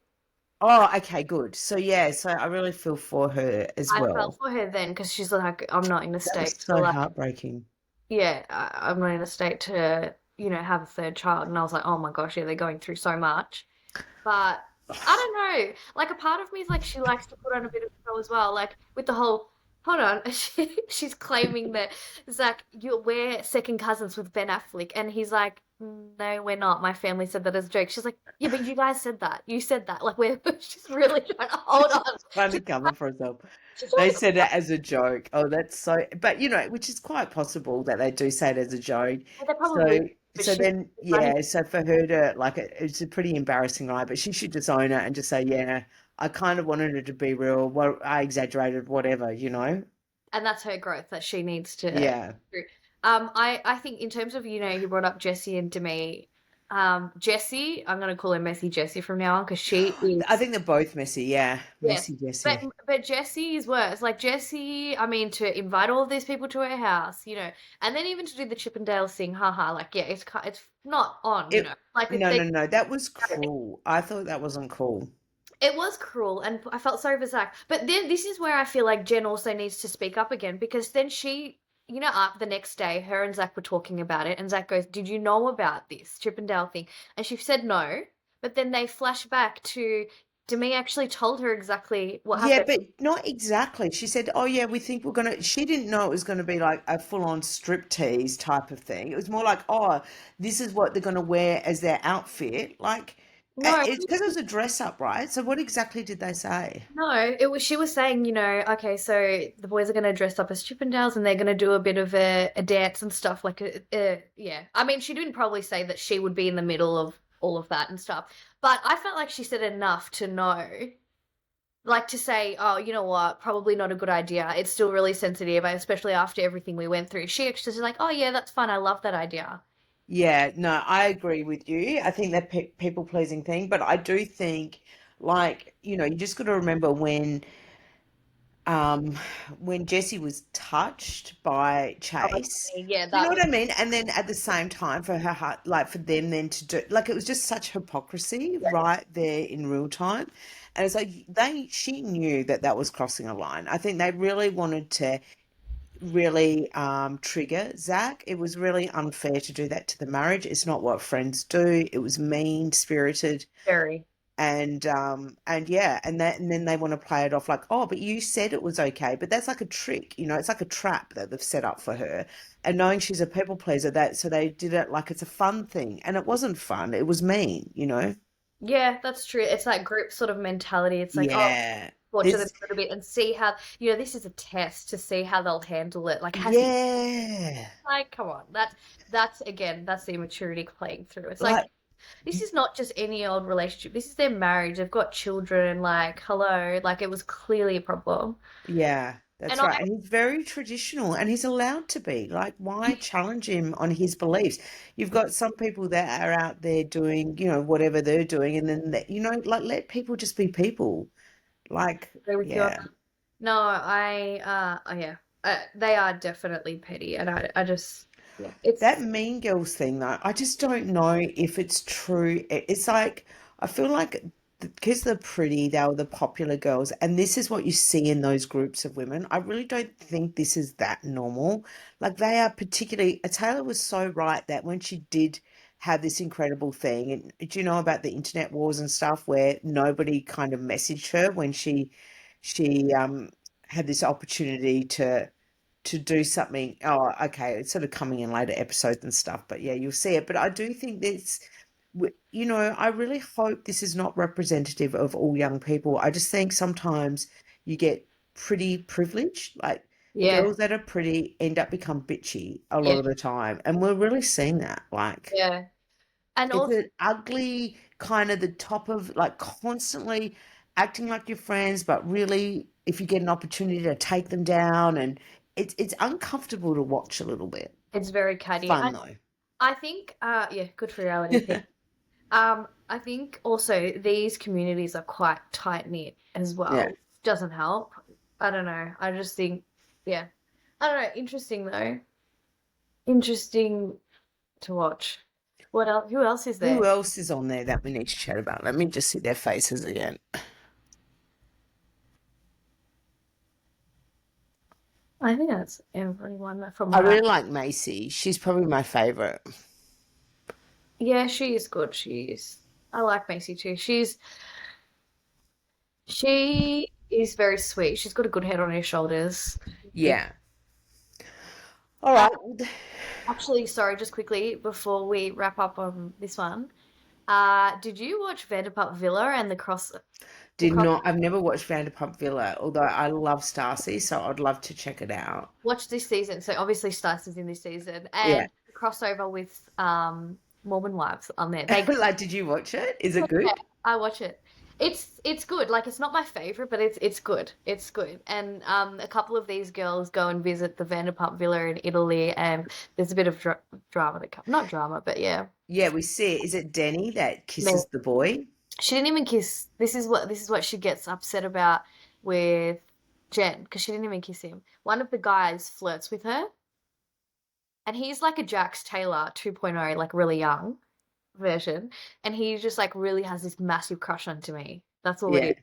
Oh, okay, good. So yeah, so I really feel for her as I felt well. for her then because she's like, I'm not in a That was state to so like, heartbreaking. yeah, I'm not in a state to, have a third child. And I was like, oh my gosh, yeah, they're going through so much. But I don't know. Like a part of me is like she likes to put on a bit of a show as well. Like with the whole hold on. She's claiming that Zach, we're second cousins with Ben Affleck, and he's like, no, we're not. My family said that as a joke. She's like, yeah, but you guys said that. You said that. Like we're she's really trying to hold on. Trying to She's cover trying, for herself. she's They trying to, said it as a joke. Oh, that's so, but which is quite possible that they do say it as a joke. they So, probably, but so she's then, running. yeah, so for her to like it's a pretty embarrassing lie, but she should just own it and just say, yeah, I kind of wanted it to be real. Well, I exaggerated, whatever. And that's her growth that she needs to Yeah. do. I think in terms of, you brought up Jessie and Demi. Jessie, I'm gonna call her Messy Jessie from now on because she I is, think they're both messy. Yeah. yeah. Messy But Jessie. but Jessie is worse. Like Jessie, I mean, to invite all of these people to her house, and then even to do the Chippendale thing, haha. Like, yeah, it's not on, like No, they. no, no. That was cruel. I thought that wasn't cool. It was cruel, and I felt sorry for Zach. But then this is where I feel like Jen also needs to speak up again because then up the next day, her and Zach were talking about it, and Zach goes, "Did you know about this Chippendale thing?" And she said no, but then they flash back to Demi actually told her exactly what Yeah, happened. but not exactly. She said, "Oh yeah, we think we're gonna." She didn't know it was gonna be like a full-on striptease type of thing. It was more like, "Oh, this is what they're gonna wear as their outfit." Like, No, it's because it was a dress up, right? So what exactly did they say? no, it was she was saying, okay, so the boys are gonna dress up as Chippendales and they're gonna do a bit of a dance and stuff like yeah. I mean, she didn't probably say that she would be in the middle of all of that and stuff, but I felt like she said enough to know, like to say, oh, you know what, probably not a good idea. It's still really sensitive, especially after everything we went through. She actually was like, oh yeah, that's fun. I love that idea. Yeah, no, I agree with you. I think that people pleasing thing, but I do think, like, you just got to remember um when Jesse was touched by Oh, Chase. yeah, You know that was what I mean? And then at the same time for her heart, like for them then to do like it was just such hypocrisy yeah, right there in real time. And it's like she knew that that was crossing a line. I think they really wanted to really trigger Zach. It was really unfair to do that to the marriage. It's not what friends do. It was mean spirited very. and yeah, and then they want to play it off like, oh, but you said it was okay, but that's like a trick, it's like a trap that they've set up for her, and knowing she's a people pleaser, that so they did it like it's a fun thing, and it wasn't fun, it was mean. Yeah, that's true. It's that group sort of mentality. It's like, oh, Yeah, torture them this, a little bit and see how, this is a test to see how they'll handle it. Like, has he, yeah, like, come on. That's again, that's the immaturity playing through. It's like, like this is not just any old relationship. This is their marriage. They've got children. Like, hello. Like, it was clearly a problem. yeah, And that's I, right, and he's very traditional, and he's allowed to be. Like, why challenge him on his beliefs? You've got some people that are out there doing, whatever they're doing, and then like, let people just be people. Like, agree with you on yeah. that. No, oh yeah. They are definitely petty. And I just, yeah, That it's, Mean Girls thing, though, I just don't know if it's true. It's like, I feel like because they're pretty, they were the popular girls, and this is what you see in those groups of women. I really don't think this is that normal. Like, they are particularly, Taylor was so right that when she did have this incredible thing, and do you know about the internet wars and stuff where nobody kind of messaged her when she had this opportunity to do something. Oh, okay, it's sort of coming in later episodes and stuff, but yeah, you'll see it. But I do think this, I really hope this is not representative of all young people. I just think sometimes you get pretty privileged, like yeah, girls that are pretty end up become bitchy a lot yeah, of the time, and we're really seeing that. Like, yeah. And it's also, an ugly kind of the top of like constantly acting like your friends, but really, if you get an opportunity to take them down, and it's uncomfortable to watch a little bit. it's very catty. Fun though. I think, yeah, good for reality TV. I think also these communities are quite tight knit as Yeah. well. Doesn't help. I don't know. I just think, yeah. I don't know. Interesting though. Interesting to watch. What else? Who else is there? Who else is on there that we need to chat about? Let me just see their faces again. I think that's everyone from I what I. really like Macy. She's probably my favorite. Yeah, she is good. She is. I like Macy too. She is very sweet. She's got a good head on her shoulders. Yeah. All Uh, right. actually, sorry, just quickly before we wrap up on this one, did you watch Vanderpump Villa and the Did cross? not. I've never watched Vanderpump Villa, although I love Stacy, so I'd love to check it out. Watch this season. So obviously, Stice is in this season, Yeah. and the crossover with Mormon Wives on there. They Like, did you watch it? Is it Yeah, good? I watch it. It's good. Like it's not my favorite, but it's good. It's good. And a couple of these girls go and visit the Vanderpump Villa in Italy, and there's a bit of drama that comes. Not drama, but yeah. Yeah, we see it. Is it Denny that Man, kisses the boy? she didn't even kiss. This is what she gets upset about with Jen because she didn't even kiss him. One of the guys flirts with her, and he's like a Jax Taylor 2.0, like really young version, and he just like really has this massive crush onto me. That's all it Yeah. is.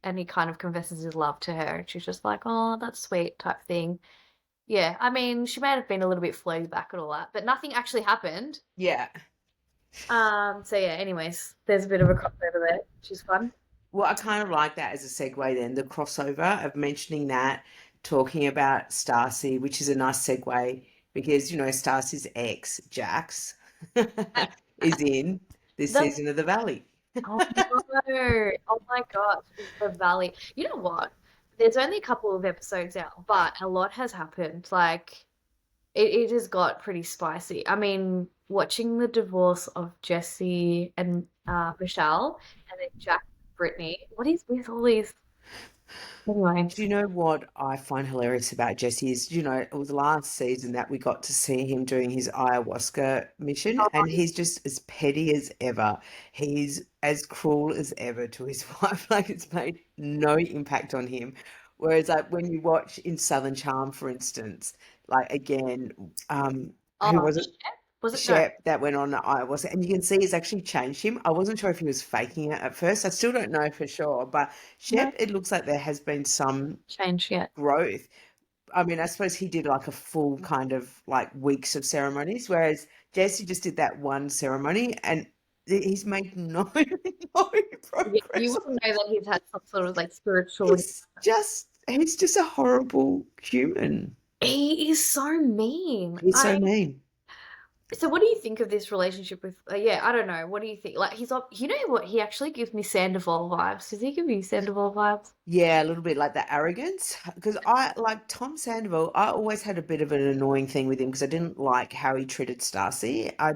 And he kind of confesses his love to her, and she's just like, "Oh, that's sweet," type thing. Yeah, I mean, she may have been a little bit flown back and all that, but nothing actually happened. Yeah. So yeah, anyways, there's a bit of a crossover there, which is fun. Well, I kind of like that as a segue then, the crossover of mentioning that, talking about Stacy, which is a nice segue because, Stacy's ex, Jax, is in this The season of The Valley. Oh no! Oh my gosh, the Valley. You know what? There's only a couple of episodes out, but a lot has happened. Like it has got pretty spicy. I mean, watching the divorce of Jesse and Michelle, and then Jack and Brittany. What is with all these? Anyway, Do you know what I find hilarious about Jesse is, it was last season that we got to see him doing his ayahuasca mission, oh, and he's just as petty as ever. He's as cruel as ever to his wife. Like it's made no impact on him. Whereas like when you watch in Southern Charm, for instance, like again, who oh, was it? Shep? Was it no? Shep that went on ayahuasca, and you can see he's actually changed him. I wasn't sure if he was faking it at first. I still don't know for sure, but No Shep, it looks like there has been some change yet. growth. I mean, I suppose he did like a full kind of like weeks of ceremonies, whereas Jesse just did that one ceremony and he's made no no Yeah, you progress. wouldn't know that he's had some sort of like spiritual. He's just a horrible human. He is so mean. He's so mean. So what do you think of this relationship with yeah, I don't know. What do you think? Like you know what? He actually gives me Sandoval vibes. Does he give you Sandoval vibes? Yeah, a little bit like the arrogance. Because I like Tom Sandoval, I always had a bit of an annoying thing with him because I didn't like how he treated Stacy. I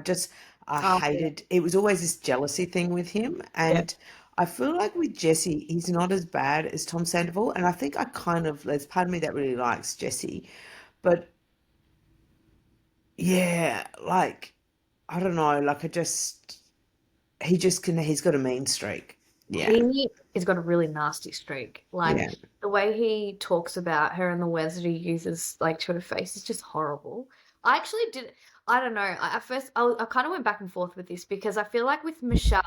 Oh, yeah. hated it was always this jealousy thing with him. Yeah. And I feel like with Jesse, he's not as bad as Tom Sandoval. And I think there's part of me that really likes Jesse. But yeah, like I don't know, like he's got a mean streak. Yeah, He has got a really nasty streak. Like yeah, the way he talks about her and the words that he uses like to her face is just horrible. I actually did I don't know. At first I kind of went back and forth with this because I feel like with Michelle,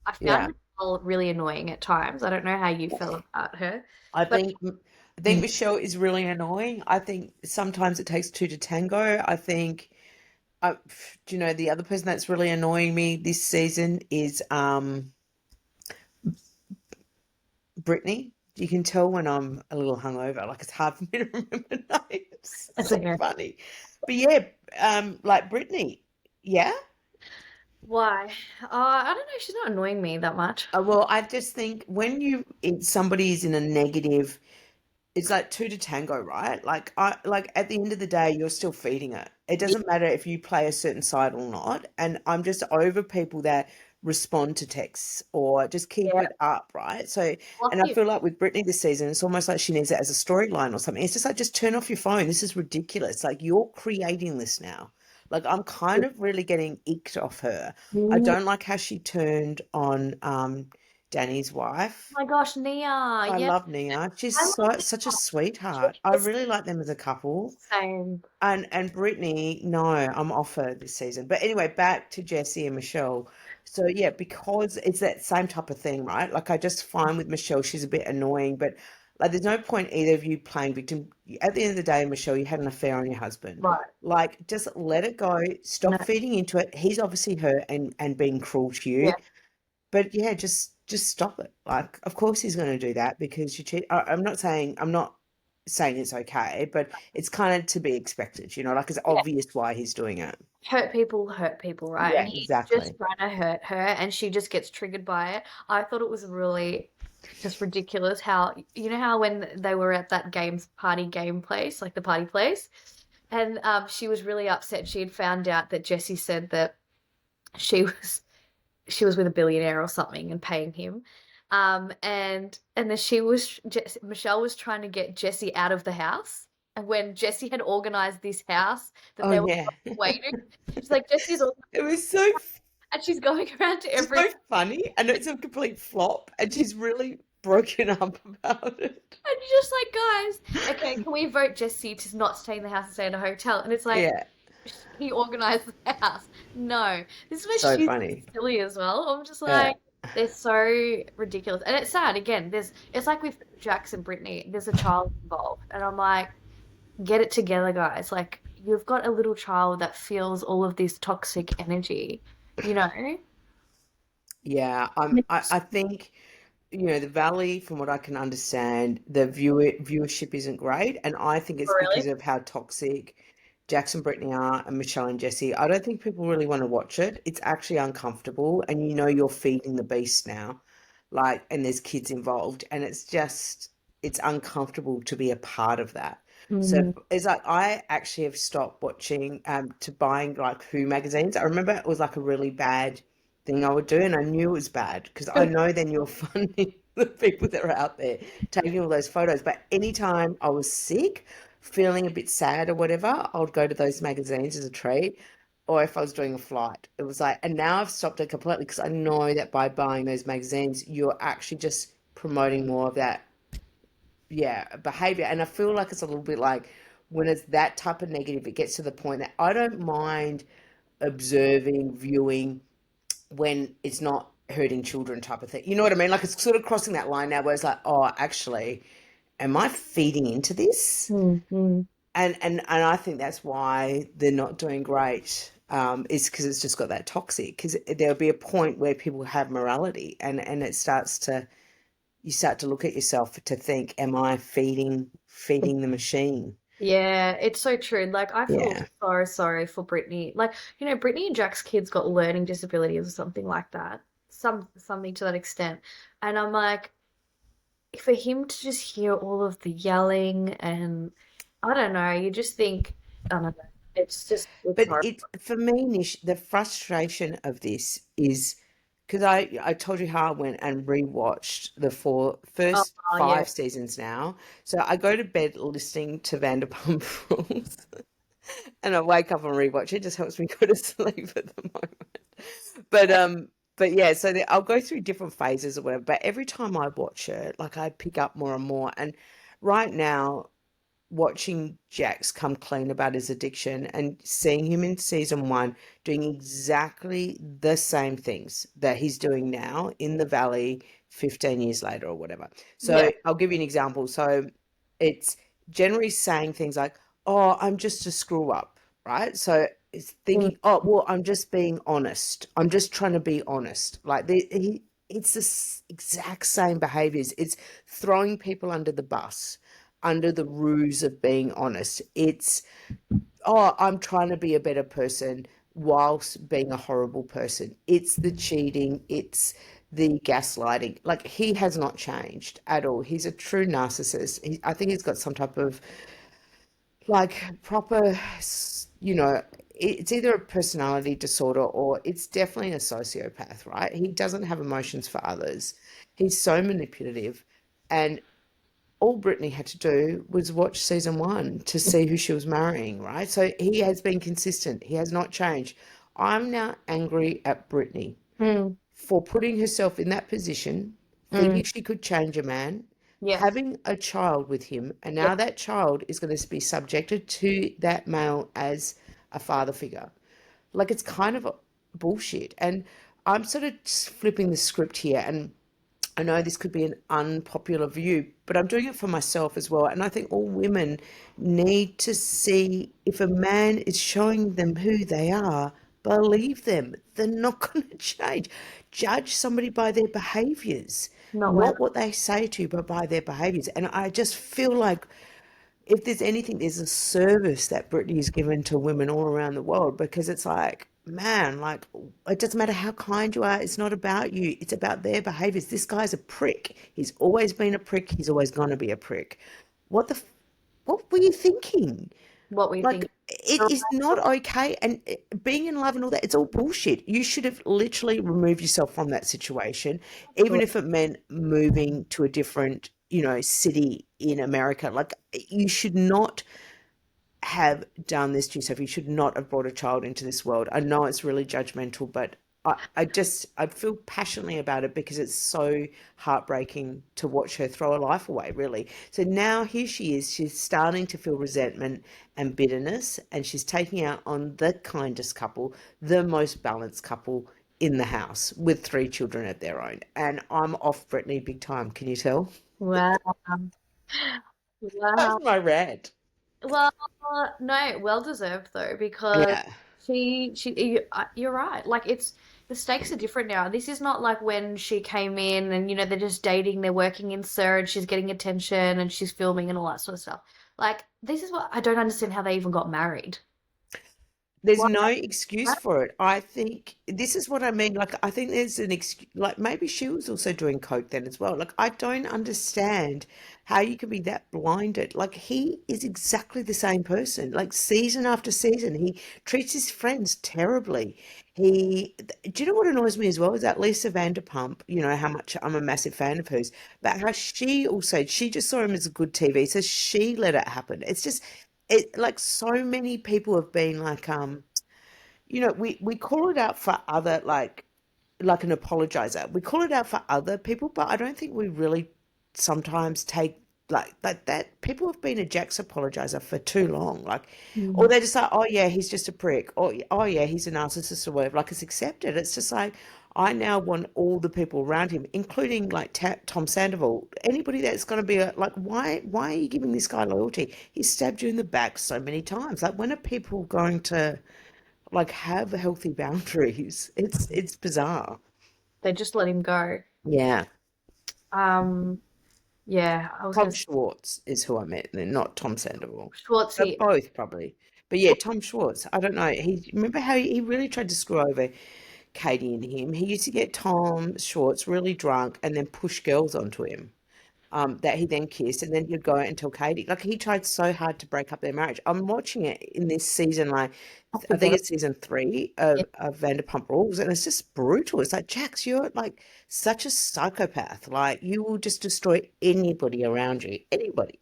I found yeah. Michelle really annoying at times. I don't know how you felt about her, I but think I think Michelle is really annoying. I think sometimes it takes two to tango. I think do you know the other person that's really annoying me this season is Brittany. You can tell when I'm a little hungover, like it's hard for me to remember names. It's that's so okay. funny. But yeah, like Brittany. Yeah. Why? I don't know. She's not annoying me that much. Well, I just think when somebody is in a negative, it's like two to tango, right? Like at the end of the day, you're still feeding it. It Yeah, doesn't matter if you play a certain side or not. And I'm just over people that respond to texts or just keep yeah. it up, right? So, and I Fluffy. feel like with Brittany this season, it's almost like she needs it as a storyline or something. It's just like just turn off your phone. This is ridiculous. Like you're creating this now. Like I'm kind of really getting icked off her. I Oh don't like how she turned on Danny's wife. my gosh, Nia. I Yeah, love Nia. She's I love such a Nia. sweetheart. I She's really like them as a couple. the same. And Brittany, no, I'm off her this season. But anyway, back to Jesse and Michelle. So yeah, because it's that same type of thing, right? Like I just find with Michelle, she's a bit annoying, but like there's no point either of you playing victim. At the end of the day, Michelle, you had an affair on your husband. Right. Like just let it go. No. Stop feeding into it. He's obviously hurt and being cruel to Yeah. you. But yeah, just just stop it. Like, of course he's going to do that because you cheat. I'm not saying it's okay, but it's kind of to be expected, like it's Yeah. obvious why he's doing it. Hurt people, right? Yeah, And he's just exactly. trying to hurt her, and she just gets triggered by it. I thought it was really just ridiculous how, you know, how when they were at that party game place, like the party place, and she was really upset. She had found out that Jessie said that she was she was with a billionaire or something and paying him. And then Michelle was trying to get Jessie out of the house. And when Jessie had organized this house that Oh they were yeah. waiting, she's like, Jessie's all, It was so and she's going around to just every, so funny, and it's a complete flop, and she's really broken up about it. and you're just like, guys, okay, can we vote Jessie to not stay in the house and stay in a hotel? And it's like, Yeah, he organized the house. No, this is where so she's funny. silly as well. I'm just Yeah. like, they're so ridiculous, and it's sad. Again, it's like with Jax and Brittany. There's a child involved, and I'm like, get it together, guys. Like, you've got a little child that feels all of this toxic energy, you know? Yeah, I think the Valley, from what I can understand, the viewership isn't great, and I think it's Really? because of how toxic Jackson, Brittany are, and Michelle and Jesse. I don't think people really want to watch it. It's actually uncomfortable, and you're feeding the beast now, like, and there's kids involved, and it's uncomfortable to be a part of that. So Mm. it's like I actually have stopped watching to buying like Who magazines. I remember it was like a really bad thing I would do, and I knew it was bad because I know then you're funding the people that are out there taking all those photos. But anytime I was sick, feeling a bit sad or whatever, I would go to those magazines as a treat. Or if I was doing a flight, it was like, and now I've stopped it completely because I know that by buying those magazines, you're actually just promoting more of that, yeah, behavior. And I feel like it's a little bit like when it's that type of negative, it gets to the point that I don't mind observing, viewing when it's not hurting children type of thing. You know what I mean? Like it's sort of crossing that line now where it's like, oh, actually, am I feeding into this? Mm. And I think that's why they're not doing great. Is because it's just got that toxic. Because there'll be a point where people have morality, and it starts to you start to look at yourself to think, am I feeding the machine? Yeah, it's so true. Like, I feel Yeah. so sorry for Brittany. Like, you know, Brittany and Jack's kids got learning disabilities or something like that. Something to that extent. And I'm like, for him to just hear all of the yelling and I don't know, you just think, I don't know. It's But horrible. it for me, Nish, the frustration of this is because I told you how I went and rewatched the Oh, first yeah. 5 seasons now. So I go to bed listening to Vanderpump Rules, and I wake up and rewatch it. Just helps me go to sleep at the moment. But yeah. So I'll go through different phases or whatever. But every time I watch it, like I pick up more and more. And right now, watching Jax come clean about his addiction and seeing him in season one doing exactly the same things that he's doing now in the Valley 15 years later or whatever. Yeah. So I'll give you an example. So it's generally saying things like, oh, I'm just a screw up, right? So it's Mm. thinking, oh, well, I'm just being honest. I'm just trying to be honest. Like it's the exact same behaviors. It's throwing people under the bus under the ruse of being honest. It's, oh, I'm trying to be a better person whilst being a horrible person. It's the cheating, it's the gaslighting. Like he has not changed at all. He's a true narcissist. I think he's got some type of like proper, it's either a personality disorder or it's definitely a sociopath, right? He doesn't have emotions for others. He's so manipulative. And all Brittany had to do was watch season one to see who she was marrying, right? So he has been consistent. He has not changed. I'm now angry at Brittany Mm. for putting herself in that position, Mm. thinking she could change a man, Yes. having a child with him, and Yeah. now that child is going to be subjected to that male as a father figure. Like it's kind of bullshit. And I'm sort of flipping the script here, and I know this could be an unpopular view, but I'm doing it for myself as well. And I think all women need to see if a man is showing them who they are, Believe them. They're not going to change. Judge somebody by their behaviors, Not when not what they say to you, but by their behaviors. And I just feel like if there's anything, there's a service that Britney has given to women all around the world because it's like, man, like it doesn't matter how kind you are, it's not about you, it's about their behaviors. This guy's a prick. He's always been a prick. He's always going to be a prick. What the, what were you thinking? what we think. Like, it is not okay. And being in love and all that, it's all bullshit. You should have literally removed yourself from that situation, even if it meant moving to a different, city in America. Like, you should not have done this to yourself. You should not have brought a child into this world. I know it's really judgmental, but I feel passionately about it because it's so heartbreaking to watch her throw her life away, really. So now here she is, she's starting to feel resentment and bitterness, and she's taking out on the kindest couple, the most balanced couple in the house with three children of their own. And I'm off Brittany big time. Can you tell? Wow. That's Wow. my rant. Well, no, well deserved though, because Yeah. you're right. Like the stakes are different now. This is not like when she came in and they're just dating, they're working in Sir and she's getting attention and she's filming and all that sort of stuff. Like this is what I don't understand how they even got married. There's Why? no excuse for it. I think this is what I mean. Like, I think there's an excuse. Like, maybe she was also doing coke then as well. Like, I don't understand how you can be that blinded. Like, he is exactly the same person. Like, season after season, he treats his friends terribly. Do you know what annoys me as well? Is that Lisa Vanderpump, how much I'm a massive fan of hers, but how she just saw him as a good TV, so she let it happen. It's just, like so many people have been like, we call it out for other like an apologizer. We call it out for other people, but I don't think we really sometimes take like that. People have been a Jack's apologizer for too long, like, or Mm. they're just like, oh yeah, he's just a prick, or oh yeah, he's a narcissist or whatever. Like, it's accepted. It's just like, I now want all the people around him, including like Tom Sandoval, anybody that's going to be like, why are you giving this guy loyalty? He stabbed you in the back so many times. Like, when are people going to like have healthy boundaries? It's bizarre. They just let him go. Yeah. Um, yeah, I was Tom gonna say Schwartz is who I meant, and not Tom Sandoval. Schwartzy. Both probably. But yeah, Tom Schwartz. I don't know. Remember how he really tried to screw over Katie and him. He used to get Tom Schwartz really drunk and then push girls onto him. That he then kissed, and then he'd go out and tell Katie. Like, he tried so hard to break up their marriage. I'm watching it in this season, like I I think forgot. it's season three Yeah. of Vanderpump Rules, and it's just brutal. It's like, Jax, you're like such a psychopath. Like, you will just destroy anybody around you. Anybody.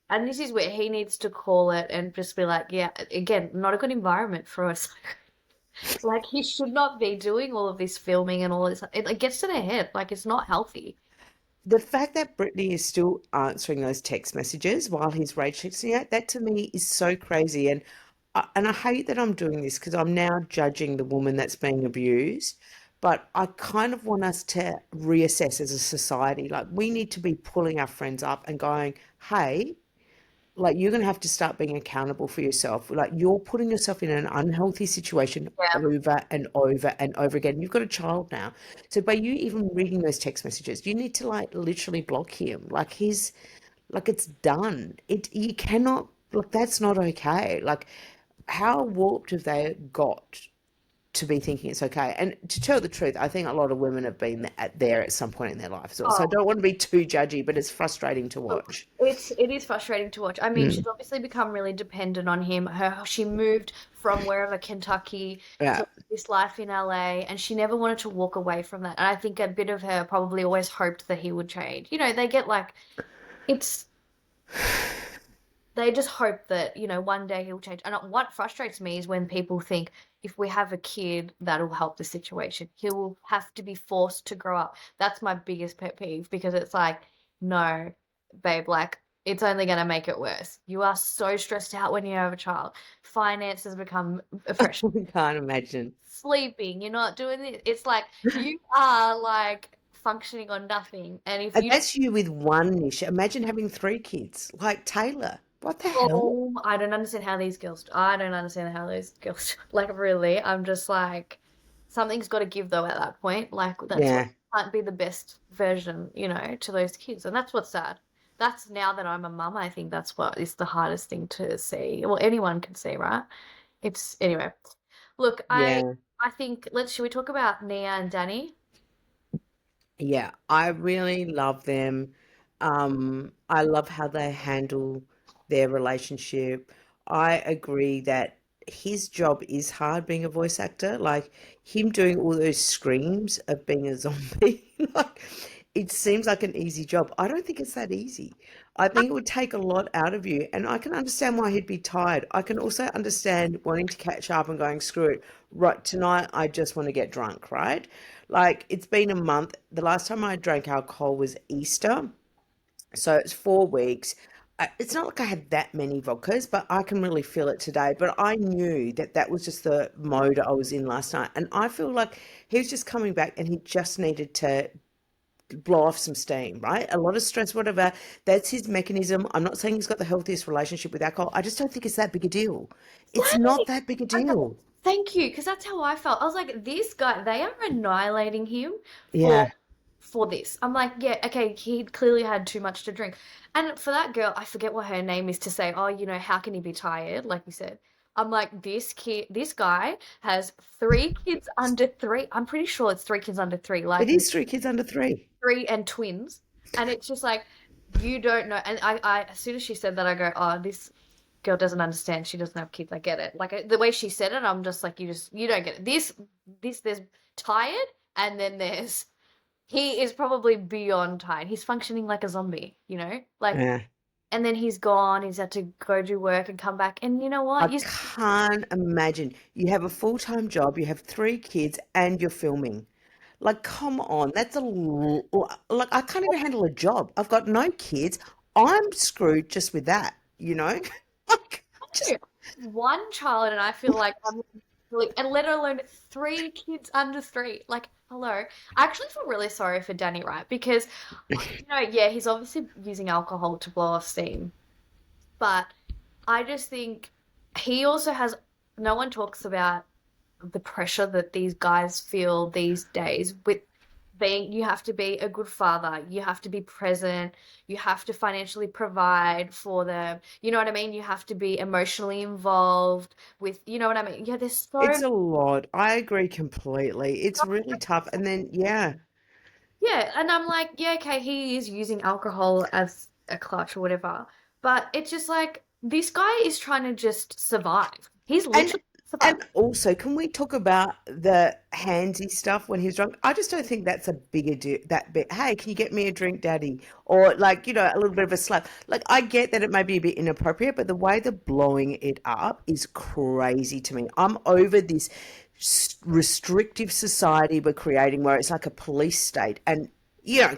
And this is where he needs to call it and just be like, yeah, again, not a good environment for us. Like he should not be doing all of this filming and all this. It like gets to their head. Like it's not healthy. The fact that Brittany is still answering those text messages while he's rage texting out, that to me is so crazy. And I hate that I'm doing this because I'm now judging the woman that's being abused. But I kind of want us to reassess as a society. Like, we need to be pulling our friends up and going, hey, like, you're going to have to start being accountable for yourself. Like, you're putting yourself in an unhealthy situation Yeah. over and over and over again. You've got a child now. So by you even reading those text messages, you need to like literally block him. Like, it's done. You cannot, like, that's not okay. Like, how warped have they got to be thinking it's okay? And to tell the truth, I think a lot of women have been there at some point in their life as well. So I Oh, don't want to be too judgy, but it's frustrating to look, watch. it is frustrating to watch. I mean, Mm. she's obviously become really dependent on him. She moved from wherever Kentucky Yeah. to this life in LA, and she never wanted to walk away from that. And I think a bit of her probably always hoped that he would change. They get like it's they just hope that, one day he'll change. And what frustrates me is when people think if we have a kid, that'll help the situation. He will have to be forced to grow up. That's my biggest pet peeve because it's like, no, babe, like, it's only going to make it worse. You are so stressed out when you have a child. Finances become a fresh We can't imagine. sleeping. You're not doing this. It's like you are like functioning on nothing. And if And you that's you with one niche. Imagine having three kids, like Taylor. What the hell? Oh, I don't understand how these girls. I don't understand how those girls. Like, really, I'm just like, something's got to give though at that point. Like, that's what Yeah, can't be the best version, to those kids, and that's what's sad. That's now that I'm a mum, I think that's what is the hardest thing to see. Well, anyone can see, right? It's anyway. Look, yeah, I think should we talk about Nia and Danny? yeah. I really love them. I love how they handle their relationship. I agree that his job is hard being a voice actor. Like him doing all those screams of being a zombie. Like it seems like an easy job. I don't think it's that easy. I think it would take a lot out of you, and I can understand why he'd be tired. I can also understand wanting to catch up and going, screw it. Right, tonight I just want to get drunk, right? Like it's been a month. The last time I drank alcohol was Easter. So it's 4 weeks. It's not like I had that many vodkas, but I can really feel it today. But I knew that that was just the mode I was in last night. And I feel like he was just coming back and he just needed to blow off some steam, right? A lot of stress, whatever. That's his mechanism. I'm not saying he's got the healthiest relationship with alcohol. I just don't think it's that big a deal. It's not Exactly. that big a Okay. deal. Thank you, because that's how I felt. I was like, this guy, they are annihilating him for Yeah. this. I'm like, yeah, okay, he clearly had too much to drink. And for that girl, I forget what her name is to say, oh, how can he be tired? Like you said. I'm like, this guy has 3 kids under 3. I'm pretty sure it's 3 kids under 3, It like is 3 kids under 3. 3 and twins. And it's just like, you don't know. And as soon as she said that, I go, oh, this girl doesn't understand. She doesn't have kids. I get it. Like the way she said it, I'm just like, you don't get it. There's tired, and then there's he is probably beyond tired. He's functioning like a zombie. Like, Yeah. and then he's gone. He's had to go do work and come back. And you know I what? can't imagine. You have a full-time job, you have 3 kids, and you're filming. Like, come on, like I can't even handle a job. I've got no kids. I'm screwed just with that, you know? Like, just One child, and I feel like I'm really, and let alone 3 kids under 3. Like, hello. I actually feel really sorry for Danny, right? Because, yeah, he's obviously using alcohol to blow off steam, but I just think he also has, no one talks about the pressure that these guys feel these days with being, you have to be a good father, you have to be present, you have to financially provide for them. You know what I mean? You have to be emotionally involved with, you know what I mean? Yeah, there's it's so, a lot. I agree completely. It's really tough. And then, yeah, yeah, and I'm like, yeah, okay, he is using alcohol as a clutch or whatever, but it's just like this guy is trying to just survive. He's and literally surviving. and also, can we talk about the handsy stuff when he's drunk? I just don't think that's a bigger deal. That bit, hey, can you get me a drink, Daddy? Or like, a little bit of a slap. Like, I get that it may be a bit inappropriate, but the way they're blowing it up is crazy to me. I'm over this restrictive society we're creating where it's like a police state, and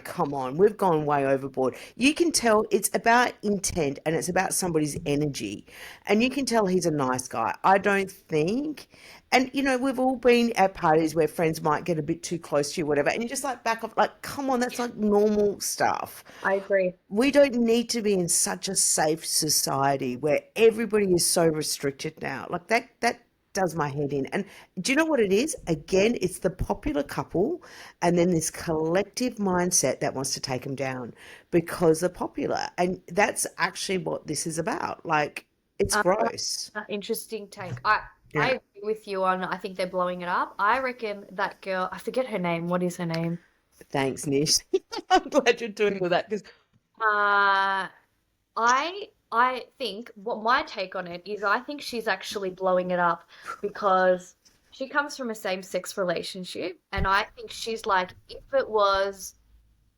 come on, we've gone way overboard. You can tell it's about intent and it's about somebody's energy. And you can tell he's a nice guy. I don't think. And, we've all been at parties where friends might get a bit too close to you, whatever, and you just like back off. Like, come on, that's like normal stuff. I agree. We don't need to be in such a safe society where everybody is so restricted now. Like that does my head in. And do you know what it is? Again, it's the popular couple and then this collective mindset that wants to take them down because they're popular. And that's actually what this is about. Like, it's Um, gross. Interesting take. I Yeah. agree with you on, I think they're blowing it up. I reckon that girl, I forget her name. What is her name? Thanks, Nish. I'm glad you're doing all that because Uh, I think what my take on it is, I think she's actually blowing it up because she comes from a same-sex relationship, and I think she's like, if it was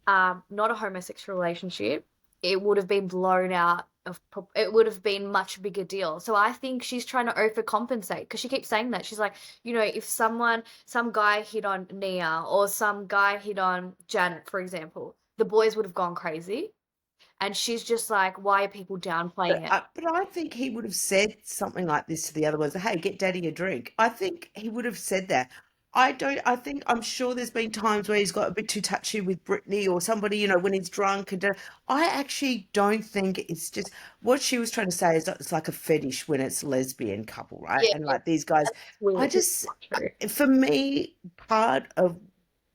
not a homosexual relationship, it would have been blown out of it would have been much bigger deal. So I think she's trying to overcompensate because she keeps saying that. She's like, if some guy hit on Nia or some guy hit on Janet, for example, the boys would have gone crazy. And she's just like, why are people downplaying it? But I think he would have said something like this to the other ones. Hey, get daddy a drink. I think he would have said that. I don't. I think I'm sure there's been times where he's got a bit too touchy with Brittany or somebody, when he's drunk I actually don't think it's just what she was trying to say is that it's like a fetish when it's lesbian couple, right? Yeah, And like these guys, that's I weird. It's just, not true. for me, part of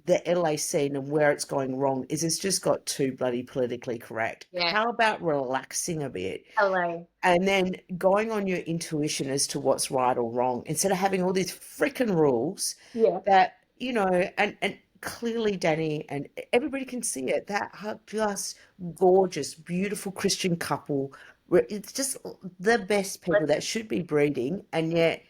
the LA scene and where it's going wrong is it's just got too bloody politically correct. Yeah, How about relaxing a bit? LA. And then going on your intuition as to what's right or wrong instead of having all these freaking rules Yeah. that and clearly Danny and everybody can see it, that are just gorgeous, beautiful Christian couple where it's just the best people that should be breeding, and yet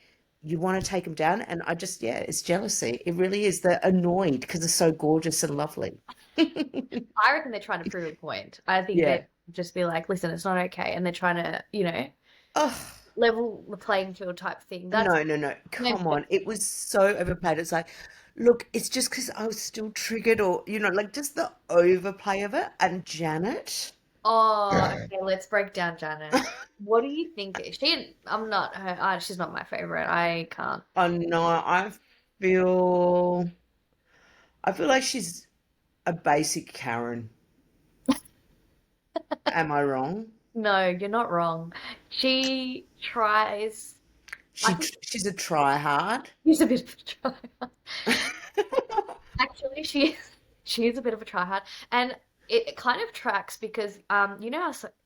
you want to take them down. And I just, yeah, it's jealousy. It really is. They're annoyed because they're so gorgeous and lovely. I reckon they're trying to prove a point. I think Yeah. they just be like, listen, it's not okay. And they're trying to, Oh, level the playing field type thing. That's no, no, no. maybe. Come on. It was so overplayed. It's like, look, it's just because I was still triggered, or, like just the overplay of it. And Janet, Oh, okay, let's break down Janet. What do you think? I'm not her, she's not my favorite. I can't. I know, feel, I feel like she's a basic Karen. Am I wrong? No, you're not wrong. She tries, I She, think she's a try hard. she's a bit of a try. Actually, she is a bit of a tryhard, and it kind of tracks because how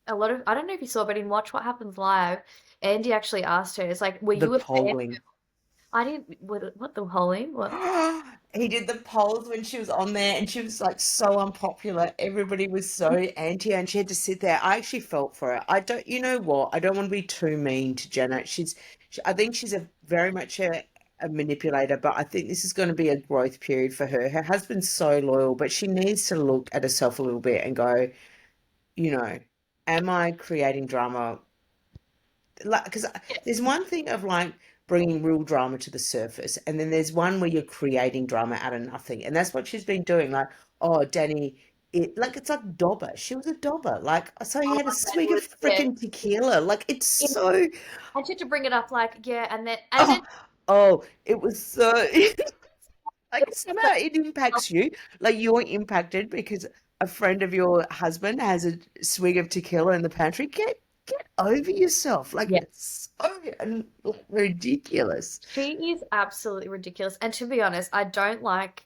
a lot of I don't know if you saw, but in Watch What Happens Live, Andy actually asked her, "It's like, were The you a fan?" polling. I didn't. What the Holly? What? He did the polls when she was on there and she was like so unpopular. Everybody was so anti her and she had to sit there. I actually felt for her. I don't, you know what? I don't want to be too mean to Janet. I think she's a very much a manipulator, but I think this is going to be a growth period for her. Her husband's so loyal, but she needs to look at herself a little bit and go, you know, am I creating drama? Like, because there's one thing of like bringing real drama to the surface, and then there's one where you're creating drama out of nothing, and that's what she's been doing. Like, oh, Danny, it's like Dobber. She was a Dobber. Like, so he Oh had a my God, it swig of was yeah. freaking tequila. Like, it's Yeah. so. I had to bring it up, like yeah, and then Oh, oh, it was so. it Like was somehow so it impacts you. Like you're impacted because a friend of your husband has a swig of tequila in the pantry. Get over yourself. Like yeah. it's so ridiculous. She is absolutely ridiculous. And to be honest, I don't like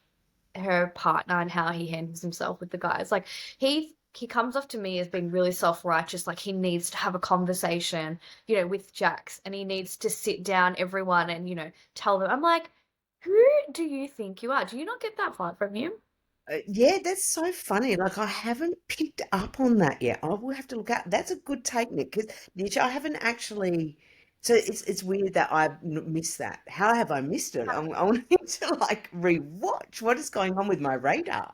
her partner and how he handles himself with the guys. Like he comes off to me as being really self-righteous, like he needs to have a conversation, with Jax, and he needs to sit down everyone and, tell them. I'm like, who do you think you are? Do you not get that vibe from him? Yeah, that's so funny. Like I haven't picked up on that yet. I will have to look at. That's a good technique because I haven't actually. So it's weird that I missed that. How have I missed it? I want to like rewatch what is going on with my radar.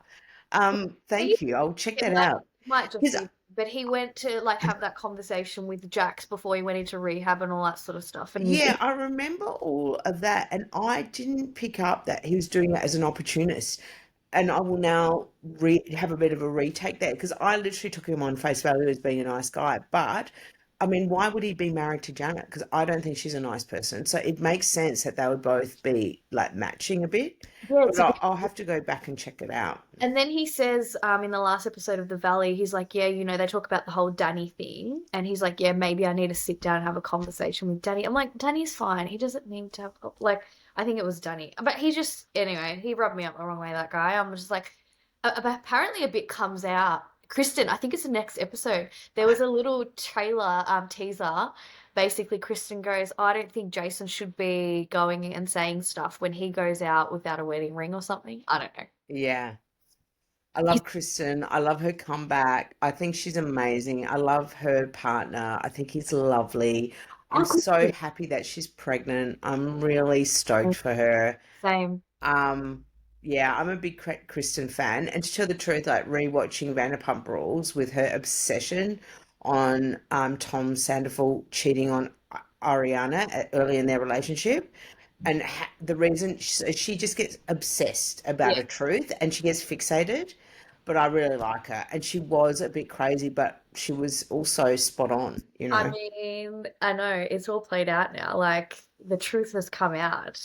Thank you. I'll check It that might out. might just 'Cause be, but he went to like have that conversation with Jax before he went into rehab and all that sort of stuff. And yeah, I remember all of that, and I didn't pick up that he was doing that as an opportunist. And I will now have a bit of a retake there because I literally took him on face value as being a nice guy. But I mean, why would he be married to Janet? Because I don't think she's a nice person. So it makes sense that they would both be like matching a bit. yeah, But it's a bit. I'll have to go back and check it out. And then he says, in the last episode of The Valley, he's like, yeah, they talk about the whole Danny thing, and he's like, yeah, maybe I need to sit down and have a conversation with Danny. I'm like, Danny's fine. He doesn't need to have like. I think it was Danny, but he just anyway, he rubbed me up the wrong way. That guy. I'm just like, apparently a bit comes out. Kristen, I think it's the next episode. There was a little trailer teaser. Basically, Kristen goes, I don't think Jason should be going and saying stuff when he goes out without a wedding ring or something. I don't know. Yeah. I love Kristen. I love her comeback. I think she's amazing. I love her partner. I think he's lovely. I'm How could so you? happy that she's pregnant. I'm really stoked for her. Same. Um, yeah, I'm a big Kristen fan, and to tell the truth, like rewatching Vanderpump Rules with her obsession on Tom Sandoval cheating on Ariana early in their relationship, and the reason she just gets obsessed about Yeah. a truth and she gets fixated. But I really like her, and she was a bit crazy, but she was also spot on, you I know. mean, I know it's all played out now. Like the truth has come out.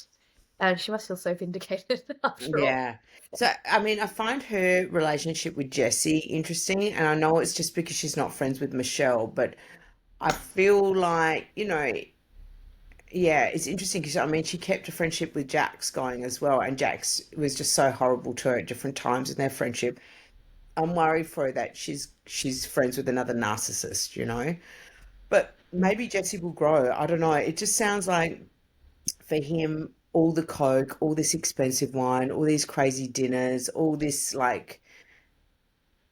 And she must feel so vindicated after all. Yeah. So, I mean, I find her relationship with Jessie interesting, and I know it's just because she's not friends with Michelle, but I feel like, yeah, it's interesting because I mean, she kept a friendship with Jax going as well, and Jax was just so horrible to her at different times in their friendship. I'm worried for her that she's friends with another narcissist. But maybe Jessie will grow. I don't know. It just sounds like for him, all the coke, all this expensive wine, all these crazy dinners, all this like,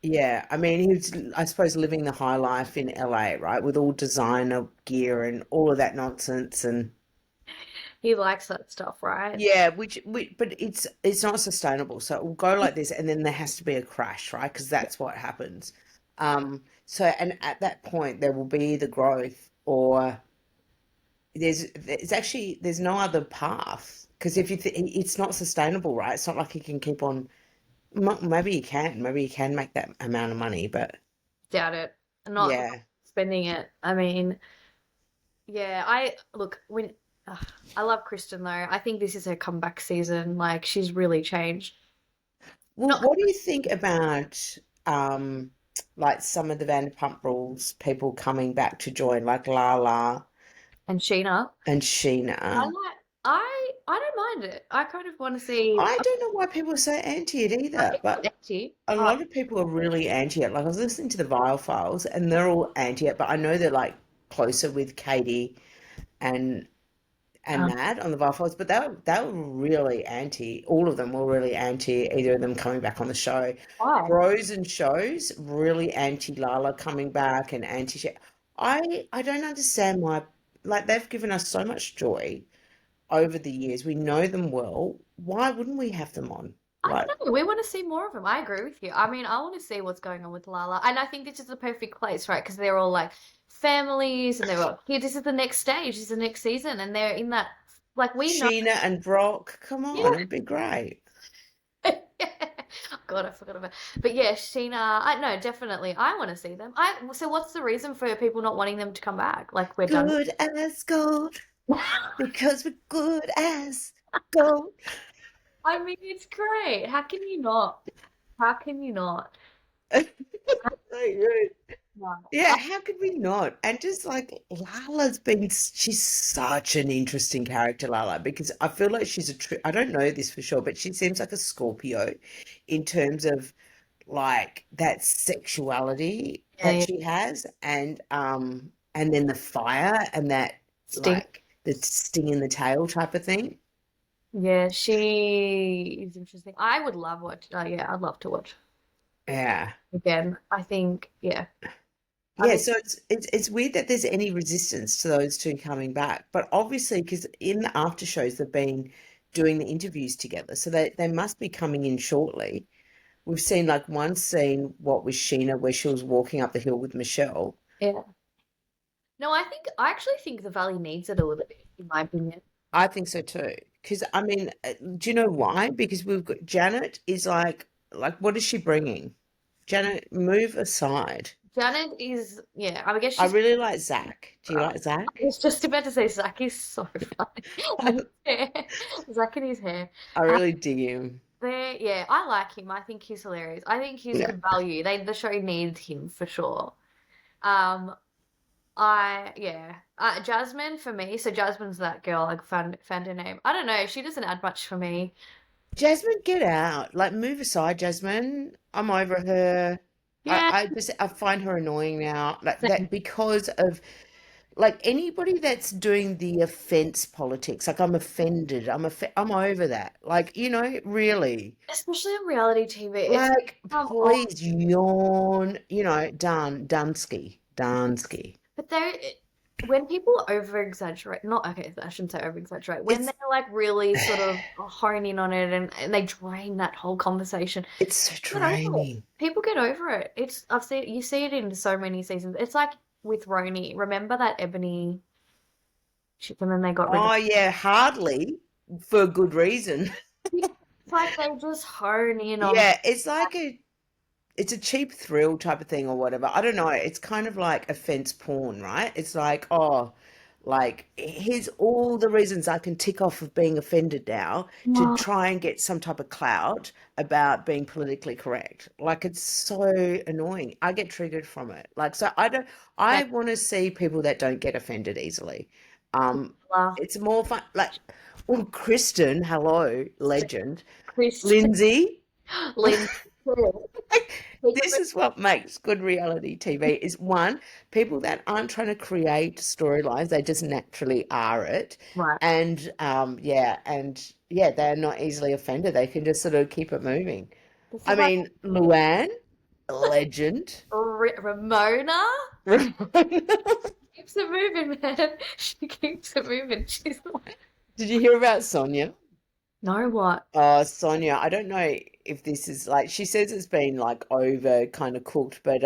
yeah. I mean, he was, I suppose, living the high life in LA, right, with all designer gear and all of that nonsense, and He likes that stuff, right? yeah, but it's not sustainable. So it will go like this, and then there has to be a crash, right? Because that's what happens. So and at that point, there will be the growth, or there's no other path. Because if it's not sustainable, right? It's not like he can keep on. Maybe he can make that amount of money, but Doubt it. Not yeah, spending it. I mean, yeah, I look when ugh, I love Kristen though. I think this is her comeback season. Like she's really changed. well, Not what do you think about um like some of the Vanderpump Rules people coming back to join, like Lala and Sheena. and I Sheena? like I don't mind it. I kind of want to see I don't know why people are so anti it either, it's not but empty. a Oh, lot of people are really anti it. Like I was listening to the Vile Files, and they're all anti it, but I know they're like closer with Katie and um, Nat on the Vile Files, but they were really anti. All of them were really anti either of them coming back on the show. why? Bros and Shows really anti Lala coming back and anti. I don't understand why. Like they've given us so much joy over the years. We know them well. Why wouldn't we have them on? I Like, don't know. We want to see more of them. I agree with you. I mean, I want to see what's going on with Lala, and I think this is the perfect place, right? Because they're all like families, and they're all here. This is the next stage. This is the next season, and they're in that. Like we know. Sheena and Brock, come on, Yeah. it'd be great. God, I forgot about. But yeah, Sheena. I no, definitely. I want to see them. So what's the reason for people not wanting them to come back? Like we're done. Good as gold, because we're good as gold. I mean, it's great. How can you not? How can you not? So good. No. Yeah, how could we not? And just like she's such an interesting character, Lala, because I feel like she's I don't know this for sure, but she seems like a Scorpio in terms of like that sexuality that Yeah, she has, and then the fire and that Sting. like the sting in the tail type of thing. Yeah, she is interesting. I would love watch. Yeah, I'd love to watch Yeah. again. I think, yeah. I Yeah, think, so it's weird that there's any resistance to those two coming back, but obviously because in the after shows they've been doing the interviews together, so they must be coming in shortly. We've seen like one scene, what was Sheena, where she was walking up the hill with Michelle. yeah. No, I actually think the Valley needs it a little bit, in my opinion. I think so too. Because I mean, do you know why? Because we've got Janet is like what is she bringing? Janet, move aside. Janet is, yeah, I guess I she's, really like Zach. Do you I like Zach? was just about to say Zach is so funny. And his hair, Zach and his hair. I Um, really dig him. yeah, I like him. I think he's hilarious. I think he's Yeah. good value. The show needs him for sure. Um, yeah. Jasmine for me. So Jasmine's that girl. I found her name. I don't know. She doesn't add much for me. Jasmine, get out. Like, move aside, Jasmine. I'm over her. Yeah, I find her annoying now. Like same. that because of like anybody that's doing the offense politics. Like I'm offended. I'm over that. Like, really. Especially on reality TV. It's like, Like, come on. please yawn. Dunsky. Dunsky. But when people over exaggerate, not okay, I shouldn't say over exaggerate. When It's they're like really sort of hone in on it and they drain that whole conversation, it's so get over it. draining. People get over it. I've seen you see it in so many seasons. It's like with Roni. Remember that Ebony ship and then they got rid of Oh yeah, hardly for good reason. it. It's like they just hone in on Yeah, it's a cheap thrill type of thing or whatever. I don't know. It's kind of like offense porn, right? It's like, oh, Like, here's all the reasons I can tick off of being offended now to Oh, try and get some type of clout about being politically correct. Like, it's so annoying. I get triggered from it. Like, so I don't, yeah, I want to see people that don't get offended easily. Um, love it's more fun. Like, well, Kristen, hello, legend. Kristen, Lindsay, Lynn. this is what makes good reality TV is one, people that aren't trying to create storylines, they just naturally are it. Right. And they're not easily offended. They can just sort of keep it moving. This I is like mean, Luann, legend. Ramona keeps it moving, man. She keeps it moving. She's like, Did you hear about Sonia? know what? Oh, Sonia, I don't know if this is like she says it's been like over kind of cooked, but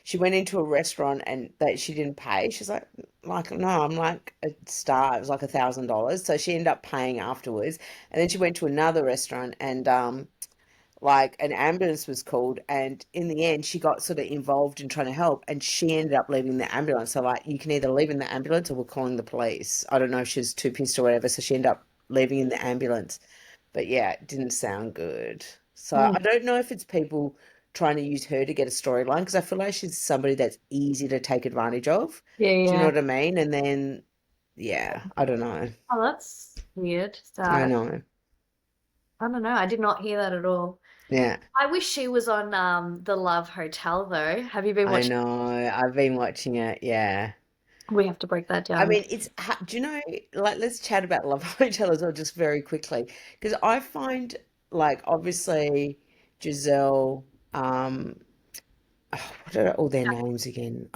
she went into a restaurant and that she didn't pay. She's like no, I'm like a star. It was like $1,000. So she ended up paying afterwards. And then she went to another restaurant and like an ambulance was called, and in the end she got sort of involved in trying to help, and she ended up leaving the ambulance. So like you can either leave in the ambulance or we're calling the police. I don't know if she was too pissed or whatever, so she ended up leaving in the ambulance. But yeah, it didn't sound good. So Mm, I don't know if it's people trying to use her to get a storyline because I feel like she's somebody that's easy to take advantage of. yeah, Do you know yeah. what I mean? And then yeah, I don't know. Oh, that's weird. I So know. I don't know. I did not hear that at all. Yeah, I wish she was on the Love Hotel though. Have you been I watching? know. I've been watching it. Yeah. We have to break that I down. mean, do you know, like, let's chat about Love Hotel as well, just very quickly. Because I find, like, obviously, Giselle, um, what are all their names again?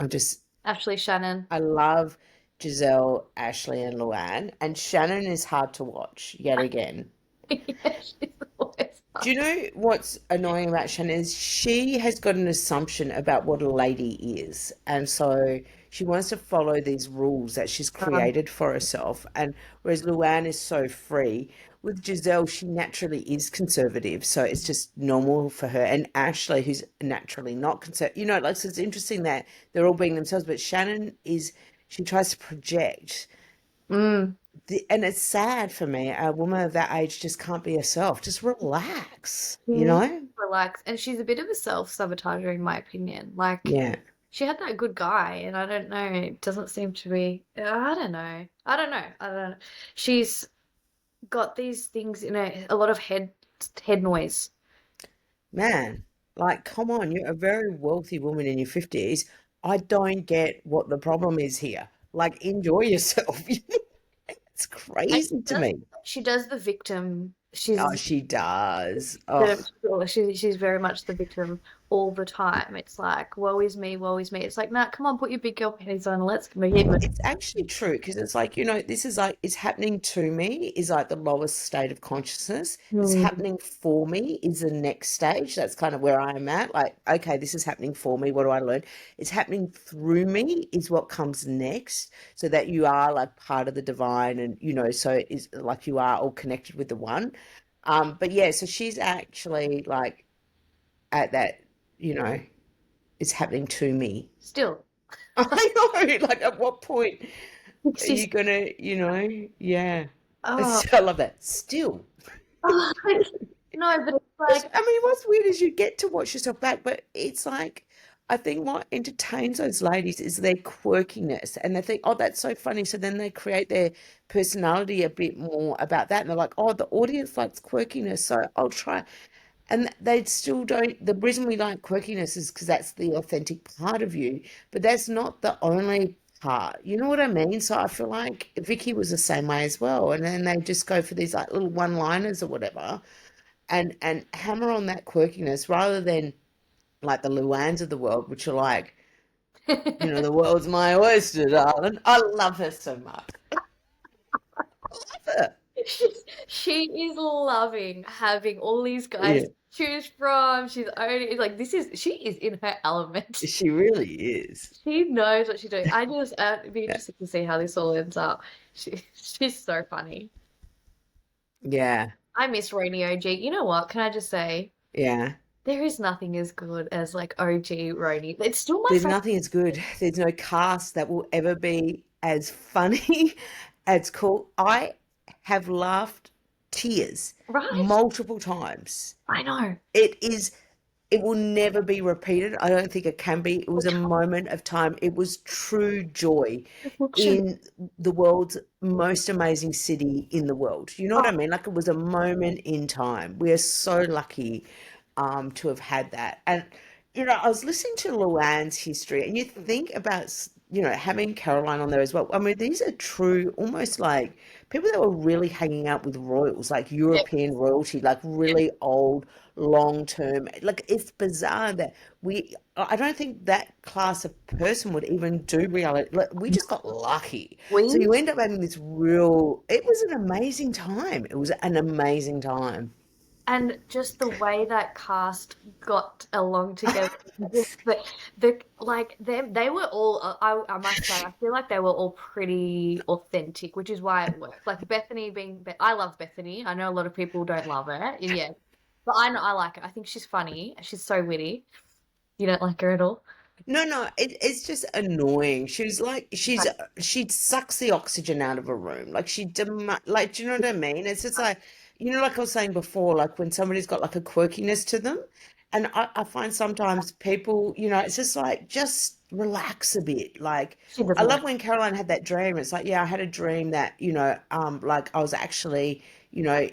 Ashley Shannon. I love Giselle, Ashley, and Luann. And Shannon is hard to watch yet again. Yeah, she's always Do you know what's annoying about Shannon is she has got an assumption about what a lady is, and so she wants to follow these rules that she's fun. created for herself. And whereas Luann is so free, with Giselle, she naturally is conservative, so it's just normal for her. And Ashley, who's naturally not conservative, like so it's interesting that they're all being themselves, but Shannon is she tries to project Mm, and it's sad for me. A woman of that age just can't be herself. Just relax, you she know? relax, and she's a bit of a self-sabotager in my opinion. Like Yeah. she had that good guy, and I don't know. It doesn't seem to be. I don't know. I don't know. I don't know. She's got these things in a lot of head noise. Man, like, come on, you're a very wealthy woman in your 50s. I don't get what the problem is here. Like, enjoy yourself. It's And crazy to me. she does the victim. Oh, She's she does. Oh, she's very much the victim all the time. It's like, woe is me, woe is me. It's like, nah, come on, put your big girl panties on and let's begin. it's actually true because it's like, this is like, it's happening to me is like the lowest state of consciousness. It's Mm, happening for me is the next stage. That's kind of where I'm at. Like, okay, this is happening for me. What do I learn? It's happening through me is what comes next. So that you are like part of the divine and, so it's like you are all connected with the one. But yeah, so she's actually like at that, you know, it's happening to me. still. I know, like at what point are She's you gonna, yeah. oh, I love that. Still. oh, no, but it's Because, like I mean, what's weird is you get to watch yourself back, but it's like, I think what entertains those ladies is their quirkiness. And they think, oh, that's so funny. So then they create their personality a bit more about that. And they're like, oh, the audience likes quirkiness. So I'll try. And they still don't. The reason we like quirkiness is because that's the authentic part of you, but that's not the only part. You know what I mean? So I feel like Vicky was the same way as well. And then they just go for these like little one-liners or whatever, and hammer on that quirkiness rather than like the Luanns of the world, which are like, the world's my oyster, darling. I love her so much. Love her. she is loving having all these guys Yeah, to choose from. She's only it's like she is in her element. she really is. She knows what she's doing. It'd be Yeah. interesting to see how this all ends up. She's so funny. Yeah. I miss Rainy OG. You know what? Can I just say Yeah. there is nothing as good as like OG Roni. It's still my There's favorite. nothing as good. There's no cast that will ever be. as funny, as cool. I have laughed tears Right? multiple times. I know. It is, it will never be repeated. I don't think it can be. It was a moment of time. It was true joy Literally. in the world's most amazing city in the world. You know what Oh, I mean? Like it was a moment in time. We are so lucky to have had that. And I was listening to Luann's history, and you think about having Caroline on there as well. I mean, these are true, almost like people that were really hanging out with royals, like yeah, European royalty, like yeah. really old, long term. Like it's bizarre that I don't think that class of person would even do reality. Like, we just got lucky. So We you end up having this real, it was an amazing time. It was an amazing time. and just the way that cast got along together. The like they were all I must say I feel like they were all pretty authentic, which is why it worked. Like Bethany I love Bethany. I know a lot of people don't love her. Yeah. But I know I like her. I think she's funny. She's so witty. You don't like her at all? No, no, it's just annoying. She's like she sucks the oxygen out of a room. Like like, do you know what I mean? It's just like, like I was saying before, like when somebody's got like a quirkiness to them, and I find sometimes people, it's just like just relax a bit. Like She I doesn't. love when Caroline had that dream. It's like, yeah, I had a dream that, like I was actually, you know,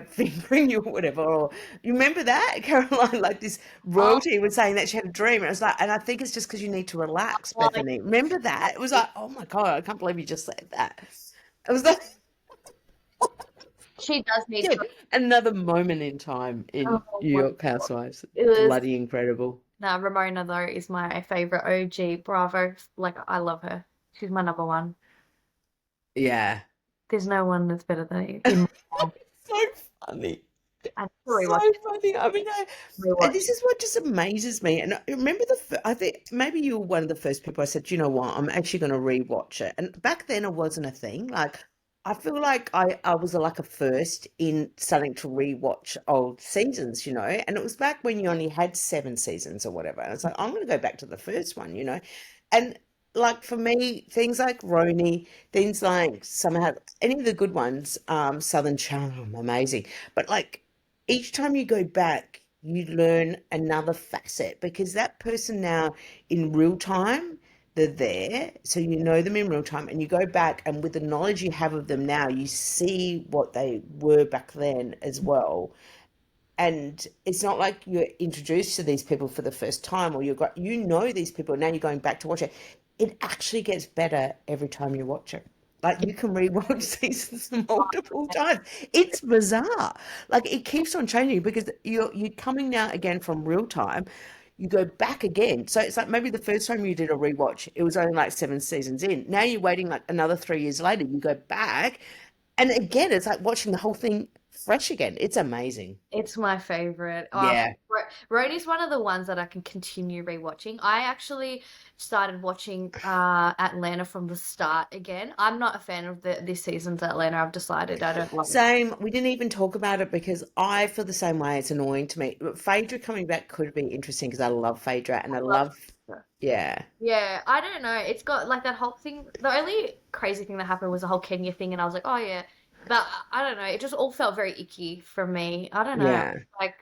fingering you or whatever. Or you remember that, Caroline? Like this Oh, royalty was saying that she had a dream. And it was like, and I think it's just because you need to relax, like, Bethany. Remember that? It was like, oh my God, I can't believe you just said that. It was like, she does need yeah, to. another moment in time in Oh New my York God. Housewives. It was. Bloody incredible. Nah, Ramona though is my favorite OG. Bravo. Like I love her. She's my number one. Yeah. There's no one that's better than her in my mind. So funny. I need to So rewatch funny. I mean, and rewatch. this is what just amazes me. And I remember I think maybe you were one of the first people I said, you know what, I'm actually going to rewatch it. And back then it wasn't a thing. Like, I feel like I was like a first in starting to rewatch old seasons, and it was back when you only had 7 seasons or whatever. And it's like, I'm going to go back to the first one. And like for me, things like Roni, things like somehow any of the good ones, Southern Charm, amazing. But like each time you go back, you learn another facet because that person now in real time, they're there. So you know them in real time and you go back, and with the knowledge you have of them now, you see what they were back then as well. And it's not like you're introduced to these people for the first time, or these people, now you're going back to watch it. It actually gets better every time you watch it. Like you can rewatch seasons multiple times. It's bizarre. Like it keeps on changing because you're coming now again from real time. You go back again. So it's like maybe the first time you did a rewatch, it was only like 7 seasons in. Now you're waiting like another 3 years later. You go back, and again, it's like watching the whole thing fresh again. It's amazing. It's my favorite. Oh, Yeah. Rhodey's one of the ones that I can continue rewatching. I actually started watching Atlanta from the start again. I'm not a fan of this season's Atlanta. I've decided I don't love it. Same. We didn't even talk about it because I feel the same way. It's annoying to me. But Phaedra coming back could be interesting because I love Phaedra and I I love love, yeah. Yeah, I don't know. It's got like that whole thing. The only crazy thing that happened was the whole Kenya thing, and I was like, oh yeah. But I don't know. It just all felt very icky for me. I don't know. Yeah. Like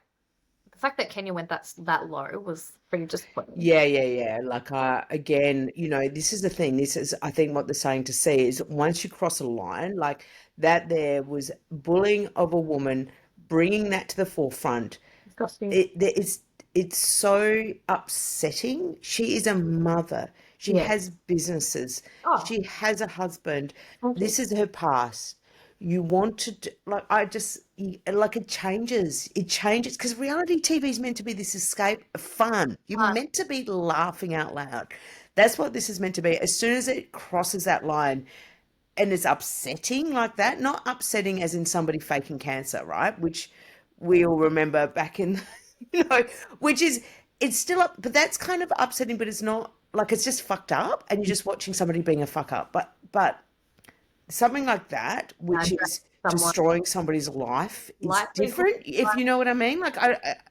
the fact that Kenya went that low was pretty disappointing. Yeah, yeah, yeah. Like, again, this is the thing. This is, I think, what they're saying to see is once you cross a line, like that, there was bullying of a woman, bringing that to the forefront. Disgusting. It's so upsetting. She is a mother. She Yeah. has businesses. Oh, She has a husband. thank you. This is her past. You want to like I just like it changes. It changes because reality TV is meant to be this escape of fun. You're meant to be laughing out loud. That's what this is meant to be. As soon as it crosses that line, and it's upsetting like that, not upsetting as in somebody faking cancer, right? Which we all remember back in, you know, which is, it's still up, but that's kind of upsetting, but it's not like it's just fucked up and you're just watching somebody being a fuck up. But something like that, Yeah, which is someone destroying somebody's life, is likely. different, if you know what I mean. Like,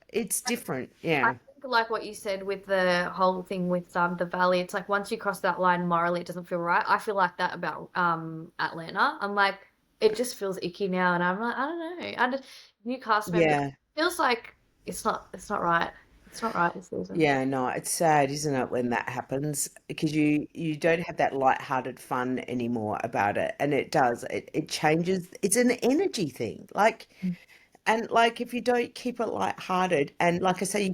it's different. I Yeah. think like what you said with the whole thing with the valley. It's like once you cross that line morally, it doesn't feel right. I feel like that about Atlanta. I'm like, it just feels icky now, and I'm like, I don't know. I just, new cast member Yeah. feels like it's not right. It's not right this season. Yeah, no, it's sad, isn't it, when that happens? Because you don't have that light-hearted fun anymore about it, and it does. It changes. It's an energy thing. Like, and like if you don't keep it light-hearted, and like I say, you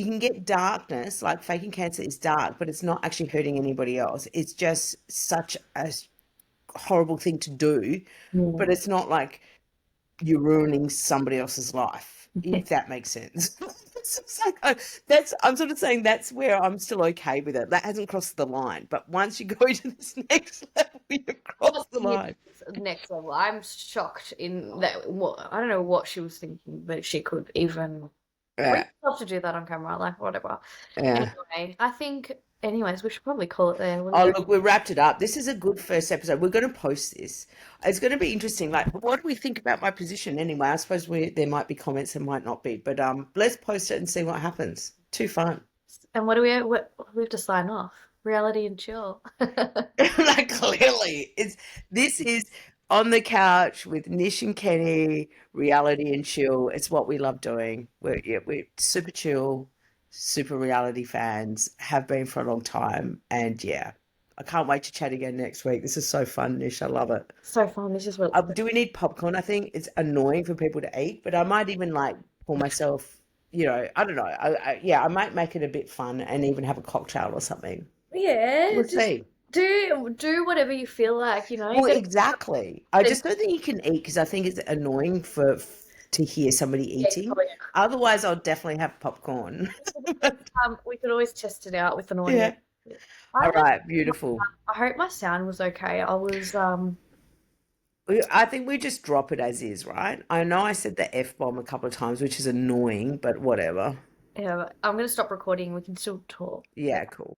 can get darkness. Like faking cancer is dark, but it's not actually hurting anybody else. It's just such a horrible thing to do, Yeah. but it's not like you're ruining somebody else's life, if that makes sense. It's like, I'm sort of saying that's where I'm still okay with it. That hasn't crossed the line. But once you go to this next level, you cross the Yeah, line. it's next level. I'm shocked in that. What I don't know what she was thinking that she could even bring Yeah, herself to do that on camera. Like whatever. yeah. Anyway, I think. Anyways, we should probably call it there. What do you Oh, reckon? look, we wrapped it up. This is a good first episode. We're going to post this. It's going to be interesting. Like, what do we think about my position anyway? I suppose there might be comments, there might not be, but let's post it and see what happens. Too fun. And what do we have to sign off? Reality and chill. Like clearly, this is on the couch with Nish and Kenny, reality and chill. It's what we love doing. We're super chill, super reality fans. Have been for a long time, and yeah, I can't wait to chat again next week. This is so fun, Nish. I love it. So fun. This is what. Do we need popcorn? I think it's annoying for people to eat, but I might even like pour myself. I don't know. Yeah, I might make it a bit fun and even have a cocktail or something. Yeah, We'll just see. do whatever you feel like. You Well, gotta. exactly. I just don't think you can eat because I think it's annoying to hear somebody Yeah, you're eating. probably Otherwise, I'll definitely have popcorn. we could always test it out with an audience. Yeah. I All don't. right. Beautiful. I hope my sound was okay. I was I think we just drop it as is, right? I know I said the F bomb a couple of times, which is annoying, but whatever. yeah. I'm gonna stop recording. We can still talk. Yeah, cool.